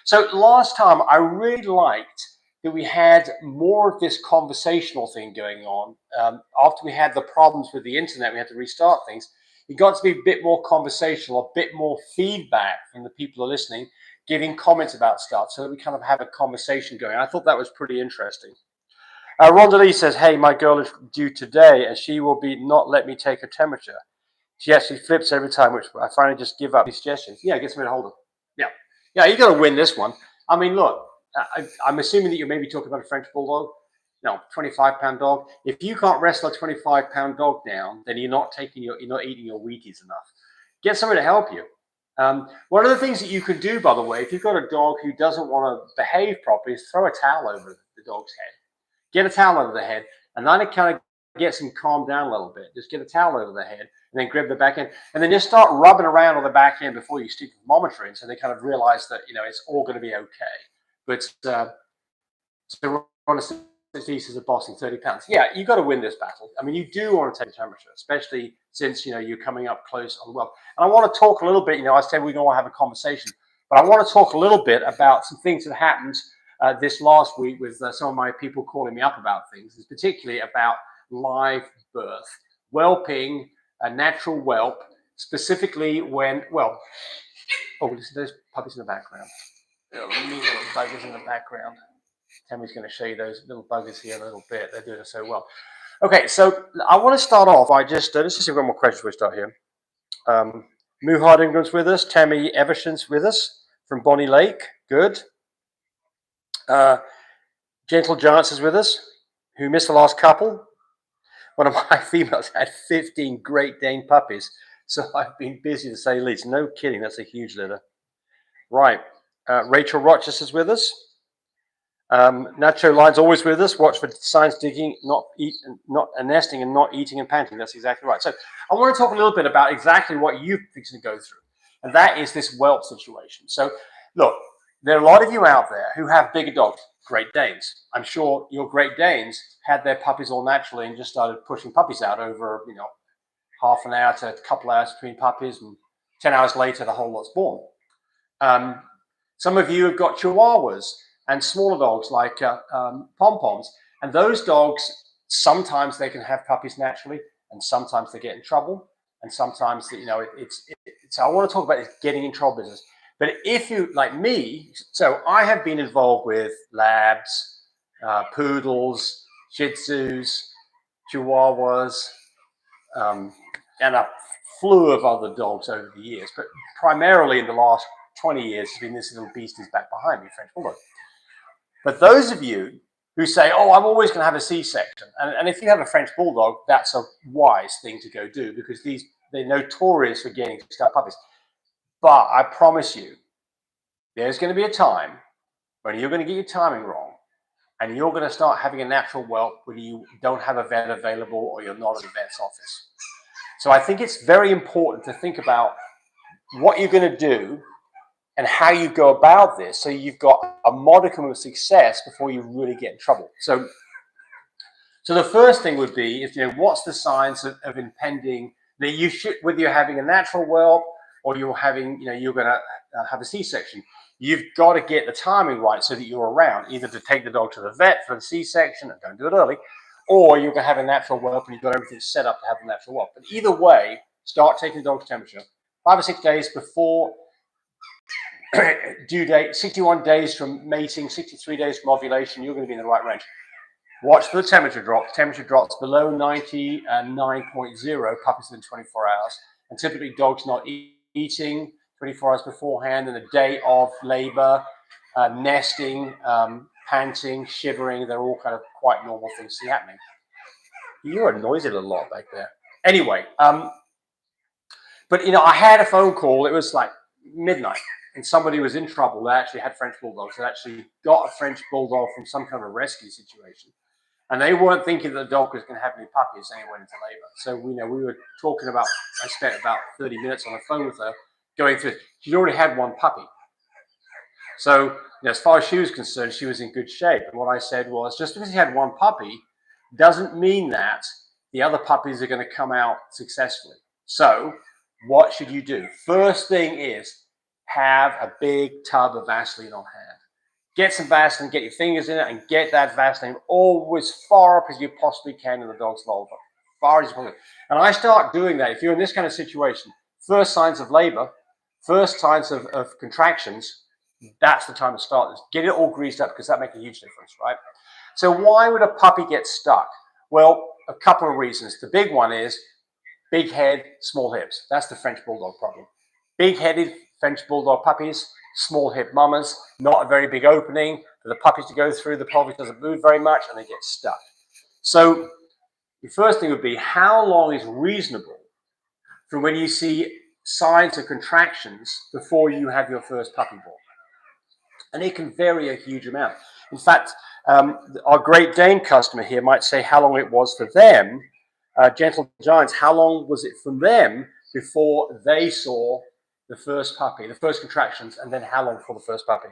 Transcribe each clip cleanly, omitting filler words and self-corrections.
So last time I really liked that we had more of this conversational thing going on. After we had the problems with the internet, we had to restart things. It got to be a bit more conversational, a bit more feedback from the people who are listening, giving comments about stuff so that we kind of have a conversation going. I thought that was pretty interesting. Rhonda Lee says, hey, my girl is due today and she will be not let me take her temperature. She actually flips every time, which I finally just give up these suggestions. Yeah, get somebody to hold her. Yeah. Yeah, you got to win this one. I mean, look, I'm assuming that you're maybe talking about a French Bulldog. No, 25-pound dog. If you can't wrestle a 25-pound dog down, then you're not eating your Wheaties enough. Get somebody to help you. One of the things that you can do, by the way, if you've got a dog who doesn't want to behave properly, is throw a towel over the dog's head. Get a towel over the head, and then it kind of gets them calmed down a little bit. Just get a towel over the head, and then grab the back end, and then just start rubbing around on the back end before you stick the thermometer in, so they kind of realize that it's all going to be okay. But so we're on a 60 as a boss in 30 pounds. Yeah, you got to win this battle. I mean, you do want to take the temperature, especially since you're coming up close on the whelp. And I want to talk a little bit. I said we're going to have a conversation, but I want to talk a little bit about some things that happened this last week with some of my people calling me up about things, particularly about live birth, whelping, a natural whelp, specifically when, well, oh, listen to those puppies in the background. Little buggers in the background. Tammy's going to show you those little buggers here in a little bit. They're doing it so well. Okay, so I want to start off by let's just see if we've got more questions before we start here. Moo Hardingham's with us. Tammy Everson's with us from Bonnie Lake. Good. Gentle Giants is with us, who missed the last couple. One of my females had 15 Great Dane puppies, so I've been busy to say the least. No kidding, that's a huge litter. Right. Rachel Rochester's with us. Nacho Line's always with us. Watch for signs digging, not nesting, and not eating and panting. That's exactly right. So I want to talk a little bit about exactly what you're fixing to go through, and that is this whelp situation. So look, there are a lot of you out there who have bigger dogs, Great Danes. I'm sure your Great Danes had their puppies all naturally and just started pushing puppies out over, half an hour to a couple hours between puppies, and 10 hours later, the whole lot's born. Some of you have got Chihuahuas and smaller dogs like pom-poms, and those dogs, sometimes they can have puppies naturally, and sometimes they get in trouble, and sometimes, so I want to talk about this getting in trouble business. But if you, like me, so I have been involved with labs, poodles, shih tzus, chihuahuas, and a slew of other dogs over the years. But primarily in the last 20 years, has been this little beast is back behind me, French Bulldog. But those of you who say, oh, I'm always going to have a C-section, and if you have a French Bulldog, that's a wise thing to go do, because they're notorious for getting stuck puppies. But I promise you, there's going to be a time when you're going to get your timing wrong, and you're going to start having a natural whelp when you don't have a vet available or you're not at a vet's office. So I think it's very important to think about what you're going to do and how you go about this, so you've got a modicum of success before you really get in trouble. So the first thing would be, what's the signs of impending that you should, whether you're having a natural whelp or you're having, you're going to have a C-section. You've got to get the timing right so that you're around, either to take the dog to the vet for the C-section, and don't do it early, or you're going to have a natural whelp and you've got everything set up to have a natural whelp. But either way, start taking the dog's temperature 5 or 6 days before due date, 61 days from mating, 63 days from ovulation. You're going to be in the right range. Watch for the temperature drop. Temperature drops below 99.0, puppies within 24 hours. And typically dogs not eating 24 hours beforehand, and the day of labor, nesting, panting, shivering, they're all kind of quite normal things to see happening. You're a noisy little lot back there. Anyway, but I had a phone call. It was like midnight, and somebody was in trouble. They actually had French Bulldogs. They actually got a French Bulldog from some kind of a rescue situation. And they weren't thinking that the dog was going to have any puppies, and it went into labor. So we were talking about, I spent about 30 minutes on the phone with her, going through. She'd already had one puppy. So as far as she was concerned, she was in good shape. And what I said was, just because you had one puppy doesn't mean that the other puppies are going to come out successfully. So what should you do? First thing is, have a big tub of Vaseline on hand. get some Vaseline, get your fingers in it, and get that Vaseline always far up as you possibly can in the dog's vulva, far as you possibly. And I start doing that if you're in this kind of situation. First signs of labor, first signs of contractions, that's the time to start this. Get it all greased up because that makes a huge difference, right? So why would a puppy get stuck? Well, a couple of reasons. The big one is big head, small hips. That's the French Bulldog problem. Big-headed French Bulldog puppies, small hip mamas, not a very big opening for the puppies to go through. The pelvis doesn't move very much and they get stuck. So the first thing would be, how long is reasonable from when you see signs of contractions before you have your first puppy born? And it can vary a huge amount. In fact, our Great Dane customer here might say how long it was for them. Gentle Giants, how long was it from them before they saw the first puppy, the first contractions, and then how long for the first puppy?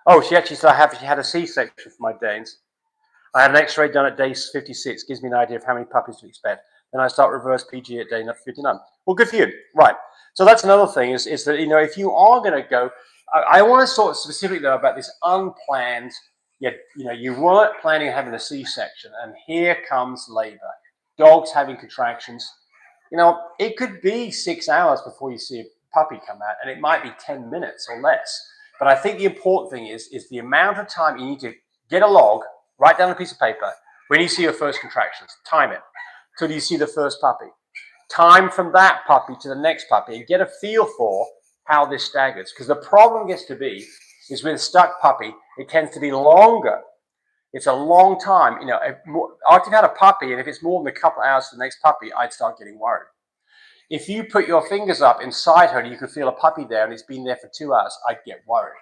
Oh, she actually said she had a C-section for my Danes. I had an X-ray done at day 56. Gives me an idea of how many puppies to expect. Then I start reverse PG at day 59. Well, good for you. Right. So that's another thing is that, you know, if you are going to go, I want to talk specifically, though, about this unplanned, yet, you know, you weren't planning on having a C-section, and here comes labor. Dogs having contractions. You know, it could be 6 hours before you see a puppy come out, and it might be 10 minutes or less. But I think the important thing is the amount of time you need to get a log, write down a piece of paper, when you see your first contractions, time it till you see the first puppy. Time from that puppy to the next puppy and get a feel for how this staggers. Because the problem gets to be is with a stuck puppy, it tends to be longer. It's a long time. You know, after you've had a puppy, and if it's more than a couple of hours to the next puppy, I'd start getting worried. If you put your fingers up inside her and you can feel a puppy there and it's been there for 2 hours, I'd get worried.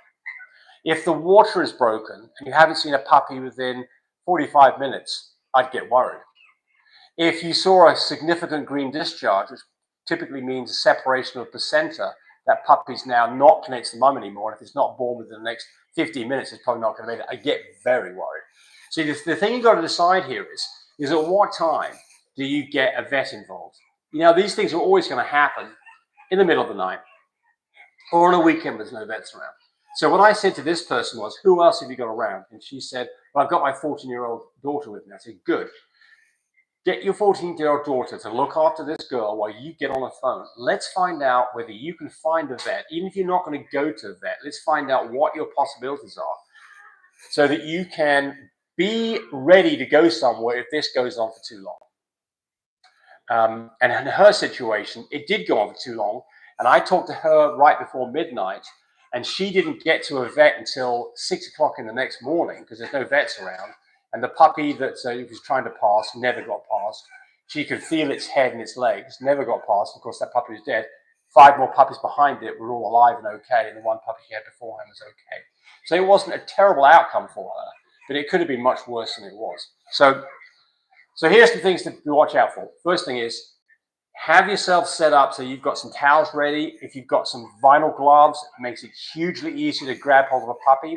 If the water is broken and you haven't seen a puppy within 45 minutes, I'd get worried. If you saw a significant green discharge, which typically means a separation of placenta, that puppy's now not connected to the mum anymore, and if it's not born within the next 15 minutes, it's probably not going to make it. I get very worried. So the thing you've got to decide here is at what time do you get a vet involved? You know, these things are always going to happen in the middle of the night or on a weekend when there's no vets around. So what I said to this person was, who else have you got around? And she said, well, I've got my 14-year-old daughter with me. I said, good. Get your 14-year-old daughter to look after this girl while you get on the phone. Let's find out whether you can find a vet. Even if you're not going to go to a vet, let's find out what your possibilities are so that you can be ready to go somewhere if this goes on for too long. And in her situation, it did go on for too long. And I talked to her right before midnight, and she didn't get to a vet until 6 o'clock in the next morning because there's no vets around. And the puppy that he was trying to pass never got past. She could feel its head and its legs, never got past. Of course, that puppy was dead. 5 more puppies behind it were all alive and okay, and the one puppy she had beforehand was okay. So it wasn't a terrible outcome for her, but it could have been much worse than it was. So here's the things to watch out for. First thing is, have yourself set up so you've got some towels ready. If you've got some vinyl gloves, it makes it hugely easier to grab hold of a puppy.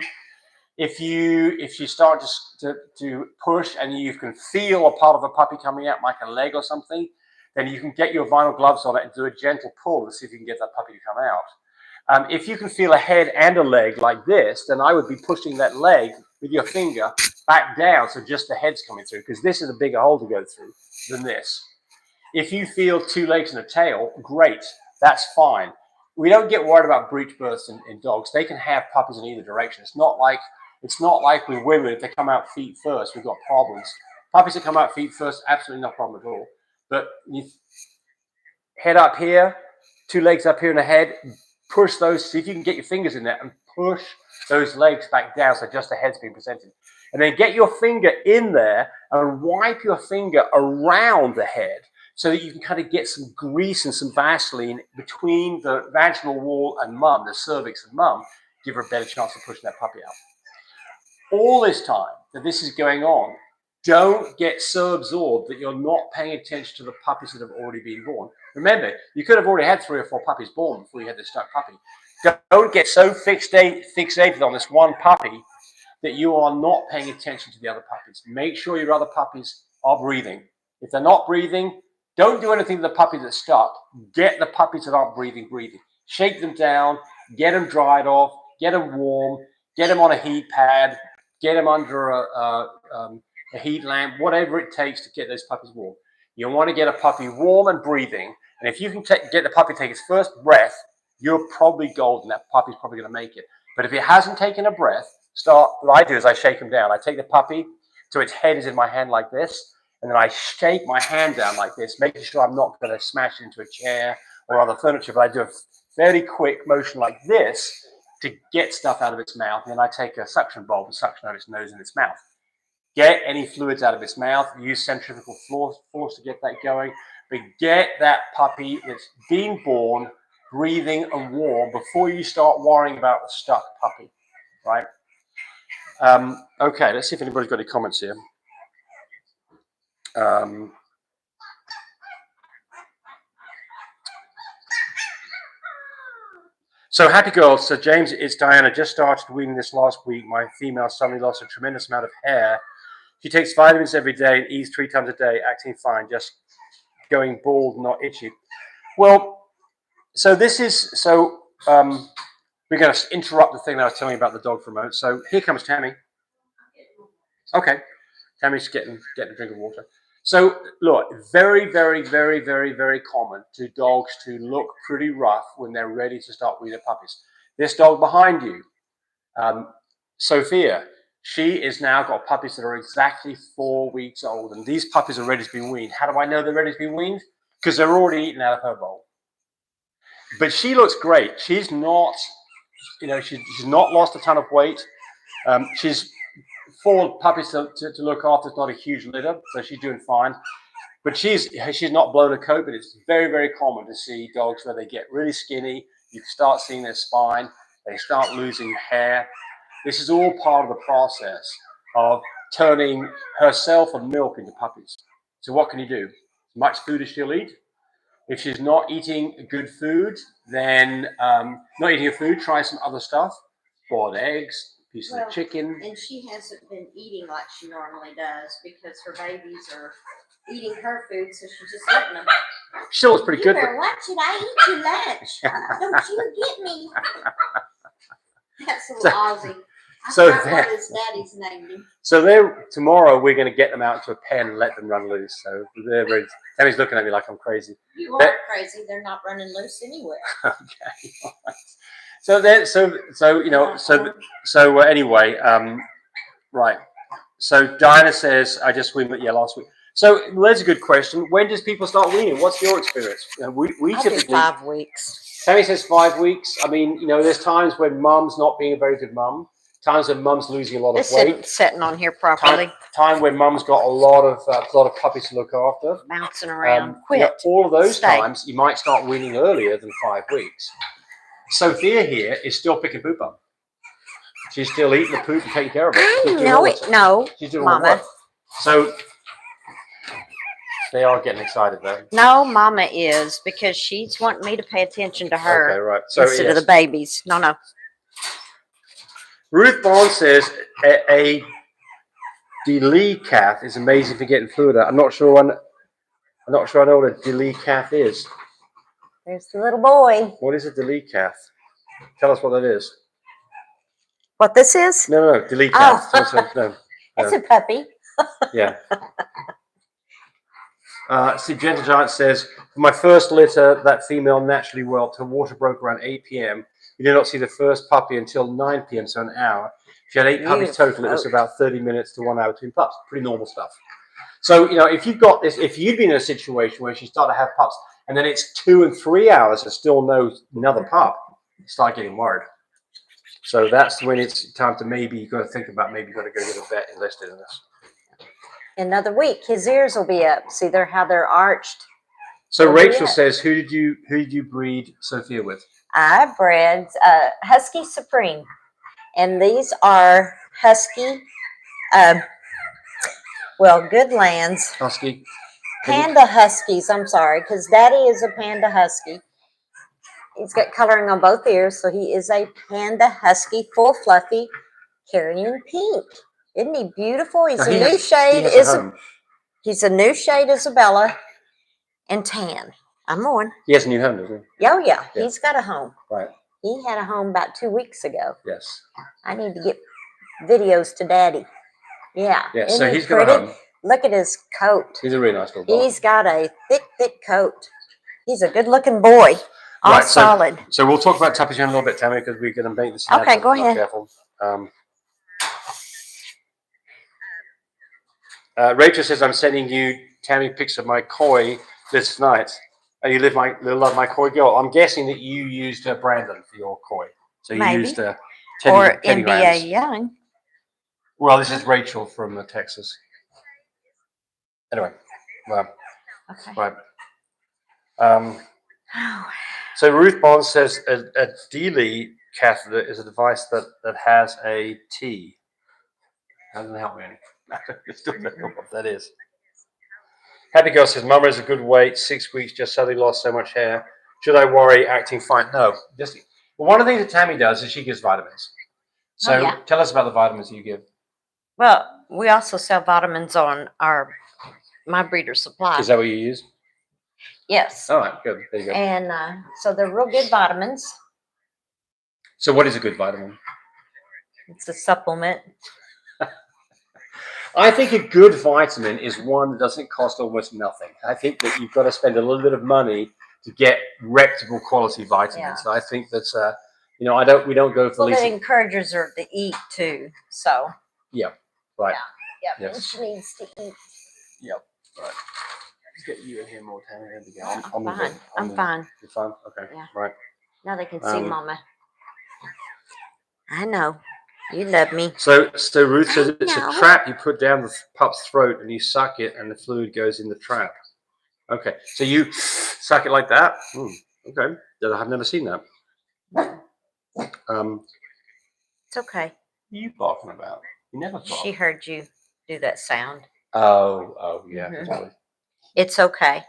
If you start to push and you can feel a part of a puppy coming out, like a leg or something, then you can get your vinyl gloves on it and do a gentle pull to see if you can get that puppy to come out. If you can feel a head and a leg like this, then I would be pushing that leg with your finger back down so just the head's coming through, because this is a bigger hole to go through than this. If you feel 2 legs and a tail, great, that's fine. We don't get worried about breech births in dogs. They can have puppies in either direction. It's not like with women, if they come out feet first, we've got problems. Puppies that come out feet first, absolutely no problem at all. But you head up here, 2 legs up here and a head, push those, see if you can get your fingers in there and push those legs back down so just the head's being presented. And then get your finger in there and wipe your finger around the head so that you can kind of get some grease and some Vaseline between the vaginal wall and mum, the cervix and mum, give her a better chance of pushing that puppy out. All this time that this is going on, don't get so absorbed that you're not paying attention to the puppies that have already been born. Remember, you could have already had 3 or 4 puppies born before you had this stuck puppy. Don't get so fixated on this one puppy that you are not paying attention to the other puppies. Make sure your other puppies are breathing. If they're not breathing, don't do anything to the puppy that's stuck. Get the puppies that aren't breathing. Shake them down, get them dried off, get them warm, Get them on a heat pad. Get them under a heat lamp, whatever it takes to get those puppies warm. You want to get a puppy warm and breathing. And if you can get the puppy to take its first breath, you're probably golden. That puppy's probably going to make it. But if it hasn't taken a breath, what I do is I shake him down. I take the puppy so its head is in my hand like this, and then I shake my hand down like this, making sure I'm not going to smash it into a chair or other furniture, but I do a fairly quick motion like this to get stuff out of its mouth, and then I take a suction bulb and suction out its nose and its mouth. Get any fluids out of its mouth, use centrifugal force to get that going, but get that puppy that's been born breathing and warm before you start worrying about the stuck puppy, right? Okay, let's see if anybody's got any comments here. So happy girls. So James, it's Diana. Just started weaning this last week. My female suddenly lost a tremendous amount of hair. She takes vitamins every day and eats 3 times a day, acting fine, just going bald, not itchy. Well, so this is, we're going to interrupt the thing that I was telling you about the dog for a moment. So here comes Tami. Okay, Tammy's getting a drink of water. So look, very, very, very, very, very common to dogs to look pretty rough when they're ready to start weaning puppies. This dog behind you, Sophia, she is now got puppies that are exactly 4 weeks old, and these puppies are ready to be weaned. How do I know they're ready to be weaned? Because they're already eaten out of her bowl. But she looks great. She's not, she's not lost a ton of weight. She's 4 puppies to look after. It's not a huge litter, so she's doing fine. But she's not blown a coat, but it's very, very common to see dogs where they get really skinny. You can start seeing their spine. They start losing hair. This is all part of the process of turning herself and milk into puppies. So what can you do? As much food as she'll eat. If she's not eating good food, then not eating her food, try some other stuff. Boiled eggs, pieces of chicken. And she hasn't been eating like she normally does because her babies are eating her food, so she's just letting them. She looks pretty good. You better watch it. I eat your lunch. Don't you get me? That's a little Aussie. So what his daddy's named him. So tomorrow we're going to get them out to a pen and let them run loose. So they're ready. Tammy's looking at me like I'm crazy. You are crazy. They're not running loose anywhere. Okay. So anyway, right. So Diana says, I just weaned last week. So there's a good question. When does people start weaning? What's your experience? We typically 5 weeks. Tammy says 5 weeks. I mean, there's times when mum's not being a very good mum. Times when mum's losing a lot of weight. Sitting on here properly. Time when mum's got a lot of puppies to look after. Bouncing around. All of those times, you might start weaning earlier than 5 weeks. Sophia here is still picking poop up. She's still eating the poop and taking care of it. No, she's doing Mama. So they are getting excited though. No, Mama is, because she's wanting me to pay attention to her. Okay, right. So, instead of the babies. No. Ruth Bond says a Delee calf is amazing for getting fluid out. I'm not sure I know what a Delee calf is. There's the little boy. What is a Delee calf? Tell us what that is. What this is? No, Delee calf. Oh. No. It's a puppy. Yeah. See, Gentle Giant says, for my first litter, that female naturally whelped. Her water broke around 8 p.m. We did not see the first puppy until 9 p.m., so an hour. She had 8 puppies total. It was about 30 minutes to 1 hour between pups. Pretty normal stuff. So, if you've got this, if you'd been in a situation where she started to have pups, and then it's 2 and 3 hours and still no another pup, start getting worried. So that's when it's time to maybe you've got to think about maybe you've got to go get a vet enlisted in this. Another week, his ears will be up. See how they're arched. So Rachel says, who did you breed Sophia with? I bred Husky Supreme, and these are Husky. Good lands. Husky. Panda Huskies. I'm sorry, because Daddy is a Panda Husky. He's got coloring on both ears, so he is a Panda Husky, full fluffy, carrying pink. Isn't he beautiful? He's a new shade. He's a new shade, Isabella, and tan. I'm on. He has a new home, doesn't he? Oh, yeah. He's got a home. Right. He had a home about 2 weeks ago. Yes. I need to get videos to Daddy. Yeah. Yeah. Isn't So he he's got a pretty? home. Look at his coat. He's a really nice little dog. He's got a thick coat. He's a good-looking boy. All Right, solid. So we'll talk about Tuppence in a little bit, Tammy, because we're going to make this. Okay, go ahead. Careful. Rachel says, I'm sending you, Tammy, pics of my koi this night. You love my koi girl. I'm guessing that you used Brandon for your koi. So you Maybe. used Teddy, Or Teddy NBA Grams. Young. Well, this is Rachel from Texas. Anyway, well, Okay. right. So Ruth Bond says a Dealey catheter is a device that has a T. That doesn't help me any. I still don't know what that is. Happy Girl says, Mama is a good weight, 6 weeks, just suddenly lost so much hair. Should I worry, acting fine? No. Well, one of the things that Tammy does is she gives vitamins. So tell us about the vitamins you give. Well, we also sell vitamins on My Breeder Supply. Is that what you use? Yes. All right, good. There you go. And so they're real good vitamins. So what is a good vitamin? It's a supplement. I think a good vitamin is one that doesn't cost almost nothing. I think that you've got to spend a little bit of money to get reputable quality vitamins. Yeah. I think that's we don't go for Well, it encourages her to eat too. So yeah, right. Yeah. Yes. And she needs to eat. Yep. Right. Let's get you in here more, Tammy. There we go. I'm fine. I'm fine. You're fine? Okay. Yeah. Right. Now they can see Mama. I know. You love me. So Ruth says it's a trap you put down the pup's throat and you suck it and the fluid goes in the trap. Okay. So you suck it like that? Okay. I've never seen that. It's okay. What are you talking about? You never thought. She heard you do that sound. Oh, yeah. Mm-hmm. It's okay.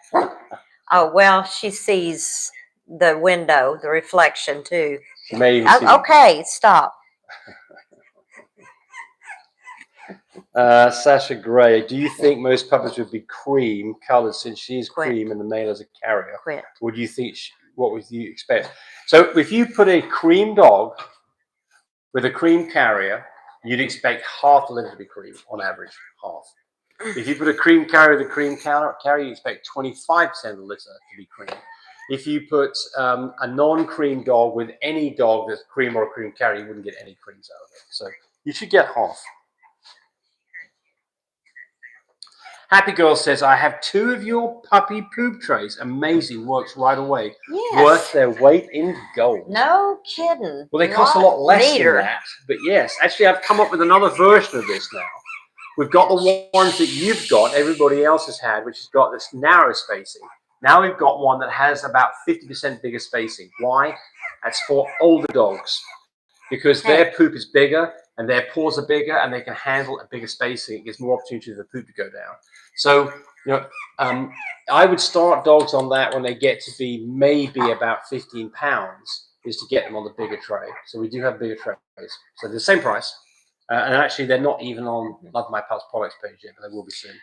Oh, well, she sees the window, the reflection too. She may even see okay, stop. Sasha Gray, do you think most puppies would be cream colored since she's cream and the male is a carrier? Quit. What do you think? What would you expect? So if you put a cream dog with a cream carrier, you'd expect half the litter to be cream on average, half. If you put a cream carrier with a cream carrier, you expect 25% of the litter to be cream. If you put a non-cream dog with any dog that's cream or a cream carrier, you wouldn't get any creams out of it. So you should get half. Happy Girl says, I have 2 of your puppy poop trays. Amazing. Works right away. Yes. Worth their weight in gold. No kidding. Well, they cost a lot less than that. But yes, actually, I've come up with another version of this now. We've got the ones that you've got, everybody else has had, which has got this narrow spacing. Now we've got one that has about 50% bigger spacing. Why? That's for older dogs. Because their poop is bigger and their paws are bigger and they can handle a bigger spacing. It gives more opportunity for the poop to go down. So, I would start dogs on that when they get to be maybe about 15 pounds, is to get them on the bigger tray. So we do have bigger trays. So they're the same price. And actually, they're not even on Love My Pups products page yet, but they will be soon.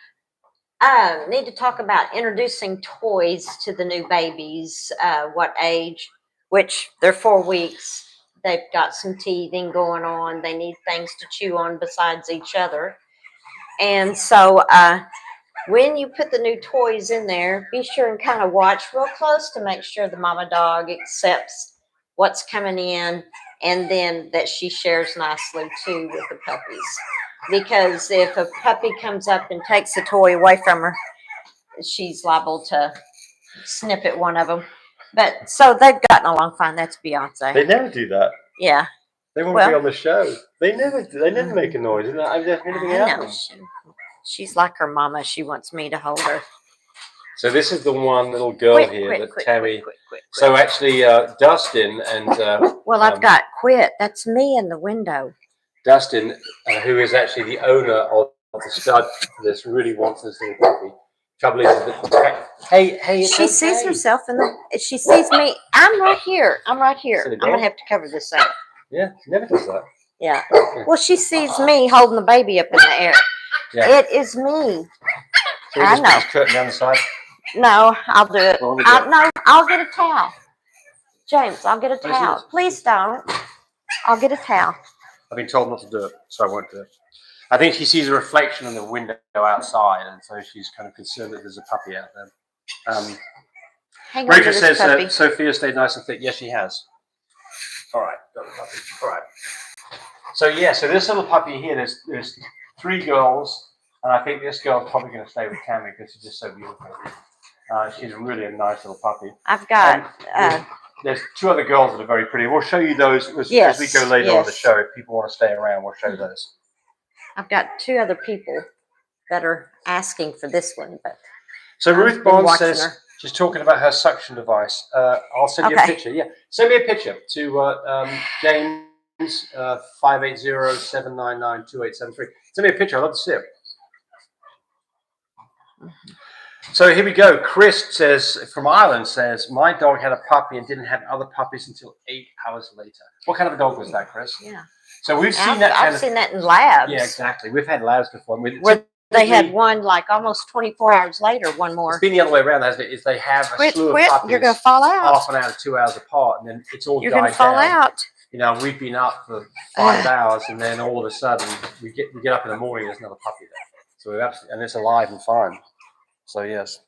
Need to talk about introducing toys to the new babies. What age? Which they're 4 weeks. They've got some teething going on. They need things to chew on besides each other. And so when you put the new toys in there, be sure and kind of watch real close to make sure the mama dog accepts what's coming in, and then that she shares nicely too with the puppies. Because if a puppy comes up and takes a toy away from her, she's liable to snip at one of them. But so they've gotten along fine. That's Beyonce. They never do that. Yeah. They want to be on the show. They never make a noise. I've never anything else. She's like her mama. She wants me to hold her. So this is the one little girl that Tammy. So actually, Dustin and well, I've got Quit. That's me in the window. Dustin, who is actually the owner of the stud, this really wants this little puppy. Trouble is that hey, she sees herself in the. She sees me. I'm right here. I'm gonna have to cover this up. Yeah, she never does that. Yeah. Well, she sees me holding the baby up in the air. Yeah. It is me. So I know. Just curtain down the side. No, I'll do it. I'll get a towel. James, I'll get a Oh, you see towel. this? Please don't. I'll get a towel. I've been told not to do it, so I won't do it. I think she sees a reflection in the window outside, and so she's kind of concerned that there's a puppy out there. Hang on to Rachel this says puppy. Sophia stayed nice and thick. Yes, she has. All right, got the puppy. All right. So yeah, so this little puppy here, there's 3 girls, and I think this girl's probably going to stay with Tami because she's just so beautiful. She's really a nice little puppy. I've got. There's 2 other girls that are very pretty. We'll show you those as we go later on the show. If people want to stay around, we'll show those. I've got 2 other people that are asking for this one, but so I've Ruth been Bond watching says her. she's talking about her suction device. I'll send you a picture. Yeah, send me a picture to James 580-799-2873. Send me a picture. I'd love to see it. So here we go. Chris says from Ireland says my dog had a puppy and didn't have other puppies until 8 hours later. What kind of a dog was that, Chris? Yeah. So we've seen I've seen that in labs. Yeah, exactly. We've had labs before. Where they had one like almost 24 hours later, one more. It's been the other way around, hasn't it? Is they have a slew of puppies. You're going to fall out. Half an hour to 2 hours apart, and then it's all You're died going to fall down. out. You know, we've been up for 5 hours, and then all of a sudden we get up in the morning. There's another puppy there. So we're absolutely, and it's alive and fine. So yes,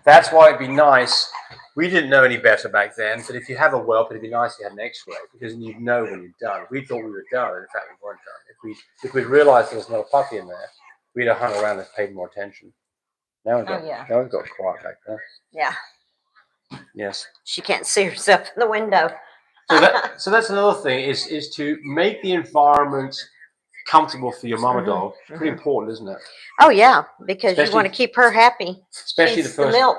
that's why it'd be nice. We didn't know any better back then, but if you have a whelp, it'd be nice if you had an X-ray because you'd know when you're done. We thought we were done, and in fact we weren't done. If we'd realised there was another puppy in there, we'd have hung around and paid more attention. Now we've got quiet back there. Yeah. Yes. She can't see herself in the window. So that's another thing is to make the environment comfortable for your mama dog. Pretty important, isn't it? Oh yeah, because you want to keep her happy. Especially She's the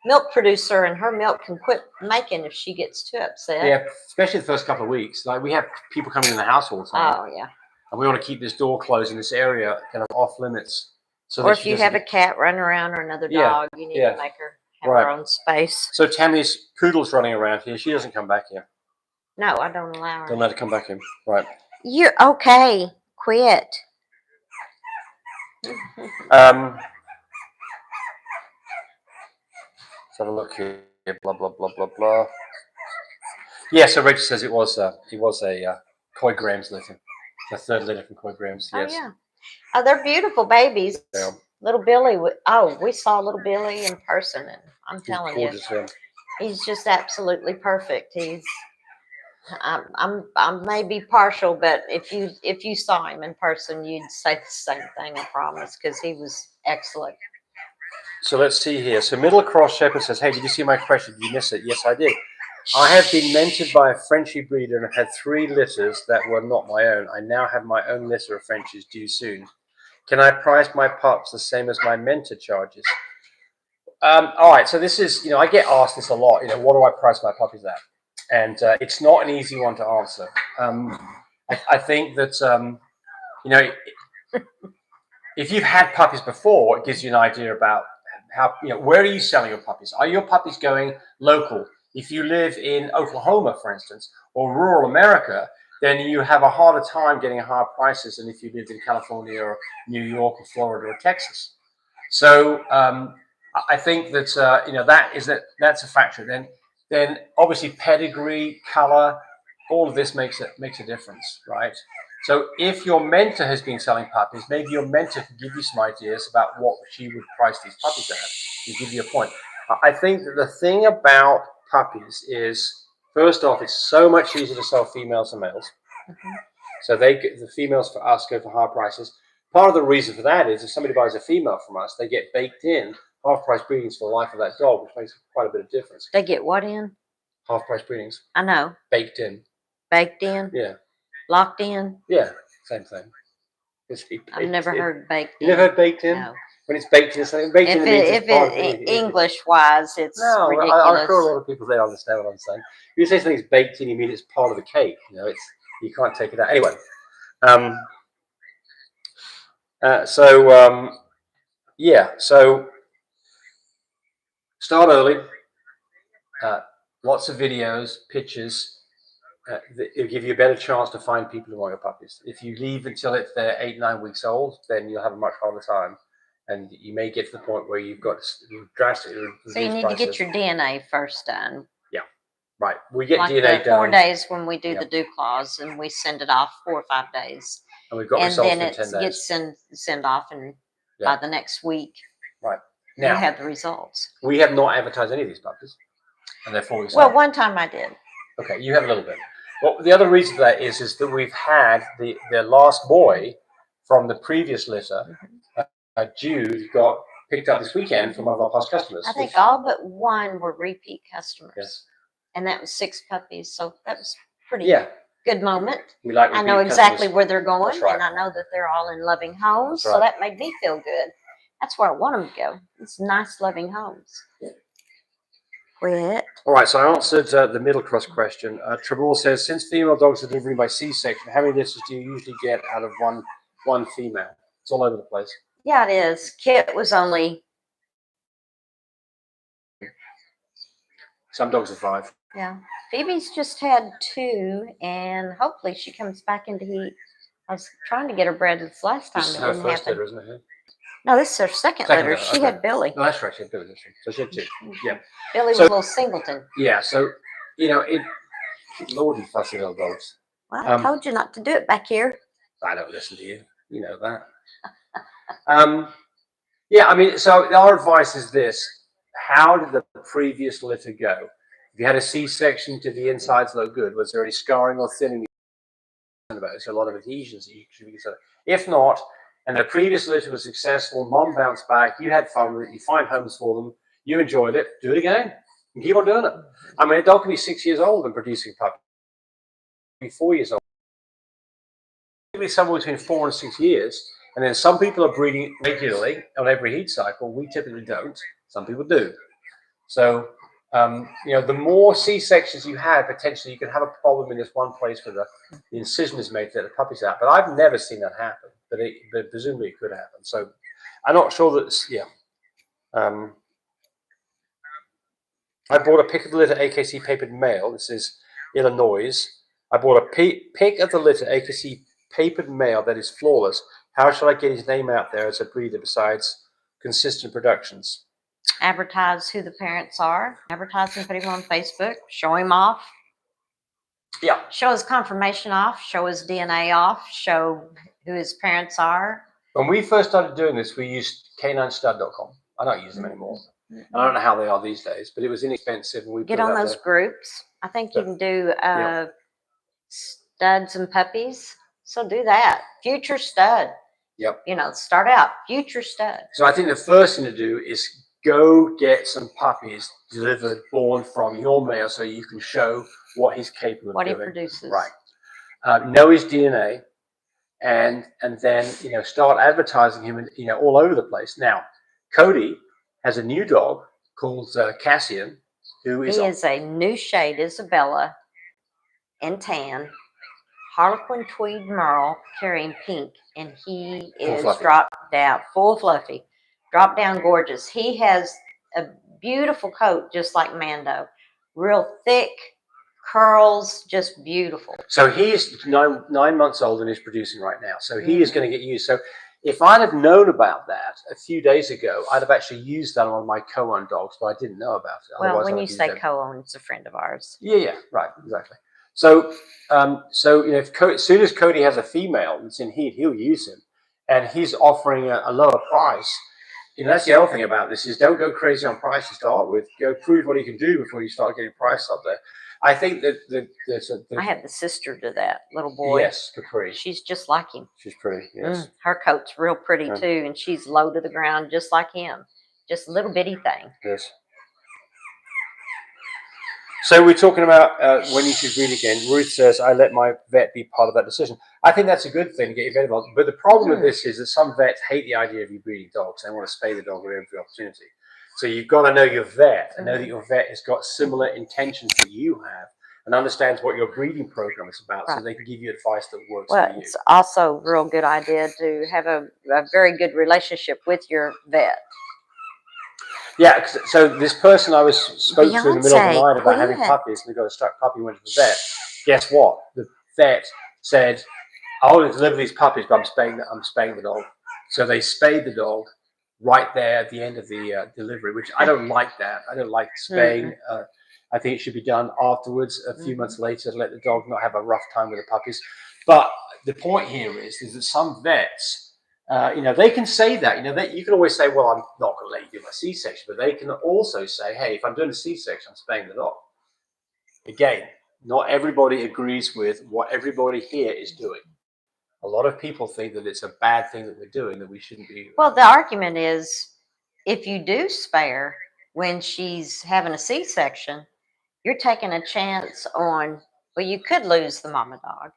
milk producer, and her milk can quit making if she gets too upset. Yeah, especially the first couple of weeks. Like we have people coming in the house all the time. Oh yeah. And we want to keep this door closed in this area kind of off limits. So or if you have a cat running around or another dog, you need to make her have her own space. So Tami's Poodle's running around here. She doesn't come back here. No, I don't allow her. Don't let her come back here. Right. You're okay. Quit. Let's have a look here. Blah blah blah blah blah. Yeah. So Rachel says it was a Coy Graham's litter, the 3rd litter from Coy Graham's. Yes. Oh yeah. Oh, they're beautiful babies. Yeah. Little Billy. We saw little Billy in person, and I'm telling you, he's just absolutely perfect. I'm maybe partial, but if you saw him in person, you'd say the same thing. I promise, because he was excellent. So let's see here. So Middle Cross Shepherd says, "Hey, did you see my question? Did you miss it?" Yes, I did. I have been mentored by a Frenchie breeder and have had 3 litters that were not my own. I now have my own litter of Frenchies due soon. Can I price my pups the same as my mentor charges? All right. So this is, I get asked this a lot. What do I price my puppies at? And it's not an easy one to answer. I think that, if you've had puppies before, it gives you an idea about how, where are you selling your puppies? Are your puppies going local? If you live in Oklahoma, for instance, or rural America, then you have a harder time getting higher prices than if you lived in California or New York or Florida or Texas. So I think that that's a factor. Then obviously pedigree, color, all of this makes a difference, right? So if your mentor has been selling puppies, maybe your mentor can give you some ideas about what she would price these puppies at and give you a point. I think that the thing about puppies is, first off, it's so much easier to sell females than males. So the females for us go for higher prices. Part of the reason for that is if somebody buys a female from us, they get baked in half-price breedings for the life of that dog, which makes quite a bit of difference. They get what in? Half-price breedings. I know. Baked in. Baked in? Yeah. Locked in? Yeah, same thing. I've never heard baked in. You never heard baked in? No. When it's baked in, something baked in means it's part of it. English-wise, it's ridiculous. I'm sure a lot of people they understand what I'm saying. If you say something's baked in, you mean it's part of the cake. You can't take it out. Anyway, so start early. Lots of videos, pictures. It'll give you a better chance to find people who want your puppies. If you leave until they're 8-9 weeks old, then you'll have a much harder time, and you may get to the point where you've got drastically reduced So you need prices. to get your DNA first done. Yeah. Right. We get like DNA the 4 done, days when we do Yep. the dew claws, and we send it off 4 or 5 days, and we've got and results then in it 10 days. gets sent off, and Yeah. by the next week, Right. you Now, have the results. we have not advertised any of these puppies, and they're 4 weeks Well, old. one time I did. Okay, you have a little bit. Well, the other reason for that is that we've had the last boy from the previous litter, Jude, got picked up this weekend from one of our past customers. I think all but one were repeat customers. Yes. And that was 6 puppies, so that was pretty Yeah, good moment. we like. I know repeat exactly customers. where they're going, That's right. and I know that they're all in loving homes, That's so right. that made me feel good. That's where I want them to go. It's nice, loving homes. Quit. All right, so I answered the middle cross question. Tribal says, since female dogs are delivering by C-section, how many litters do you usually get out of one female? It's all over the place. Yeah, it is. Kit was only, Some dogs are 5. yeah. Phoebe's just had 2, and hopefully she comes back into heat. I was trying to get her bred this last time. This is It her didn't first happen. litter, isn't it? No, this is her second Second litter. litter, She okay. had Billy. No, that's right. She had Billy. That's right. So she had 2. Yeah. Billy was So- a little singleton. Yeah. So Lordy fussy little dogs. Well, I told you not to do it back here. I don't listen to you. You know that. Yeah. I mean, so our advice is this: how did the previous litter go? If you had a C-section, did the insides look good? Was there any scarring or thinning? About so a lot of adhesions that you should be concerned. If not, and the previous litter was successful, mom bounced back, you had fun with it, you find homes for them, you enjoyed it, do it again, and keep on doing it. I mean, a dog can be 6 years old and producing a puppy, be 4 years old. It can be somewhere between 4 and 6 years, and then some people are breeding regularly on every heat cycle. We typically don't. Some people do. So, the more C-sections you have, potentially you can have a problem in this one place where the incision is made to let the puppies out. But I've never seen that happen. But presumably it could happen. So I'm not sure that it's, I bought a pick of the litter AKC papered male. This is Illinois. I bought a pick of the litter AKC papered male that is flawless. How shall I get his name out there as a breeder besides consistent productions? Advertise who the parents are. Advertise and put him on Facebook. Show him off. Yeah. Show his confirmation off. Show his DNA off. Show who his parents are. When we first started doing this, we used caninestud.com. I don't use them anymore. I don't know how they are these days, but it was inexpensive. And we Get on those groups. I think you can do studs and puppies. So do that. Future stud. Yep. Start out future stud. So I think the first thing to do is go get some puppies delivered, born from your male, so you can show what he's capable of What doing. he produces. Right. Know his DNA, and then start advertising him, all over the place. Now, Cody has a new dog called Cassian, who is He is a new shade, Isabella, in tan, Harlequin tweed merle carrying pink, and he is fluffy. dropped down, full fluffy, dropped down gorgeous. He has a beautiful coat, just like Mando, real thick curls, just beautiful. So he is 9 months old and is producing right now. So he is going to get used. So if I'd have known about that a few days ago, I'd have actually used that on my co-owned dogs, but I didn't know about it. Well, Otherwise, when I'd you have say used it. co-owned, it's a friend of ours. Yeah, right, exactly. So, as soon as Cody has a female that's in heat, he'll use him, and he's offering a lower price. That's the other thing about this is don't go crazy on price to start with. Go prove what he can do before you start getting price up there. I think that I have the sister to that little boy. Yes, Capri. She's just like him. She's pretty. Yes. Her coat's real pretty too, and she's low to the ground just like him. Just a little bitty thing. Yes. So we're talking about when you should breed again. Ruth says, I let my vet be part of that decision. I think that's a good thing to get your vet involved. But the problem with this is that some vets hate the idea of you breeding dogs. They want to spay the dog at every opportunity. So you've got to know your vet and know that your vet has got similar intentions that you have and understands what your breeding program is about, so they can give you advice that works for you. It's also a real good idea to have a very good relationship with your vet. Yeah, so this person I spoke to in the middle of the night about having puppies, and they got a stuck puppy, went to the vet. Guess what? The vet said, I want to deliver these puppies, but I'm spaying the dog. So they spayed the dog right there at the end of the delivery, which I don't like that. I don't like spaying. I think it should be done afterwards, a few months later, to let the dog not have a rough time with the puppies. But the point here is that some vets, they can say that. You can always say, well, I'm not going to let you do my C-section, but they can also say, hey, if I'm doing a C-section, I'm spaying the dog. Again, not everybody agrees with what everybody here is doing. A lot of people think that it's a bad thing that we're doing, that we shouldn't be. Well, the argument is, if you do spare when she's having a C-section, you're taking a chance on, well, you could lose the mama dog,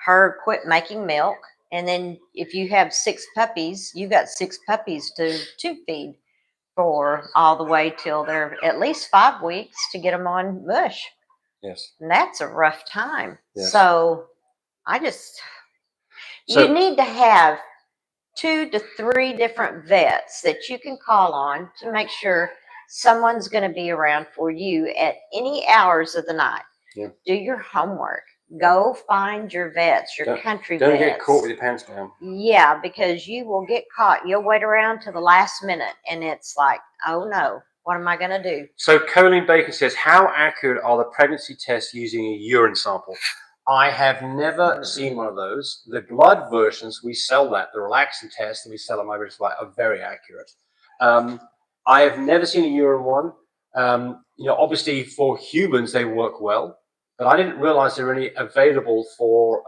her quit making milk, and then if you have 6 puppies, you got 6 puppies to feed for all the way till they're at least 5 weeks to get them on mush. Yes. And that's a rough time. Yes. So you need to have 2 to 3 different vets that you can call on to make sure someone's going to be around for you at any hours of the night. Yeah. Do your homework. Go find your vets, your country vets. Don't get caught with your pants down. Yeah, because you will get caught. You'll wait around to the last minute, and it's like, oh no, what am I going to do? So Colleen Baker says, how accurate are the pregnancy tests using a urine sample? I have never seen one of those. The blood versions, we sell that. The relaxin test that we sell on my business site are very accurate. I have never seen a urine one. Obviously for humans, they work well. But I didn't realize there were any available for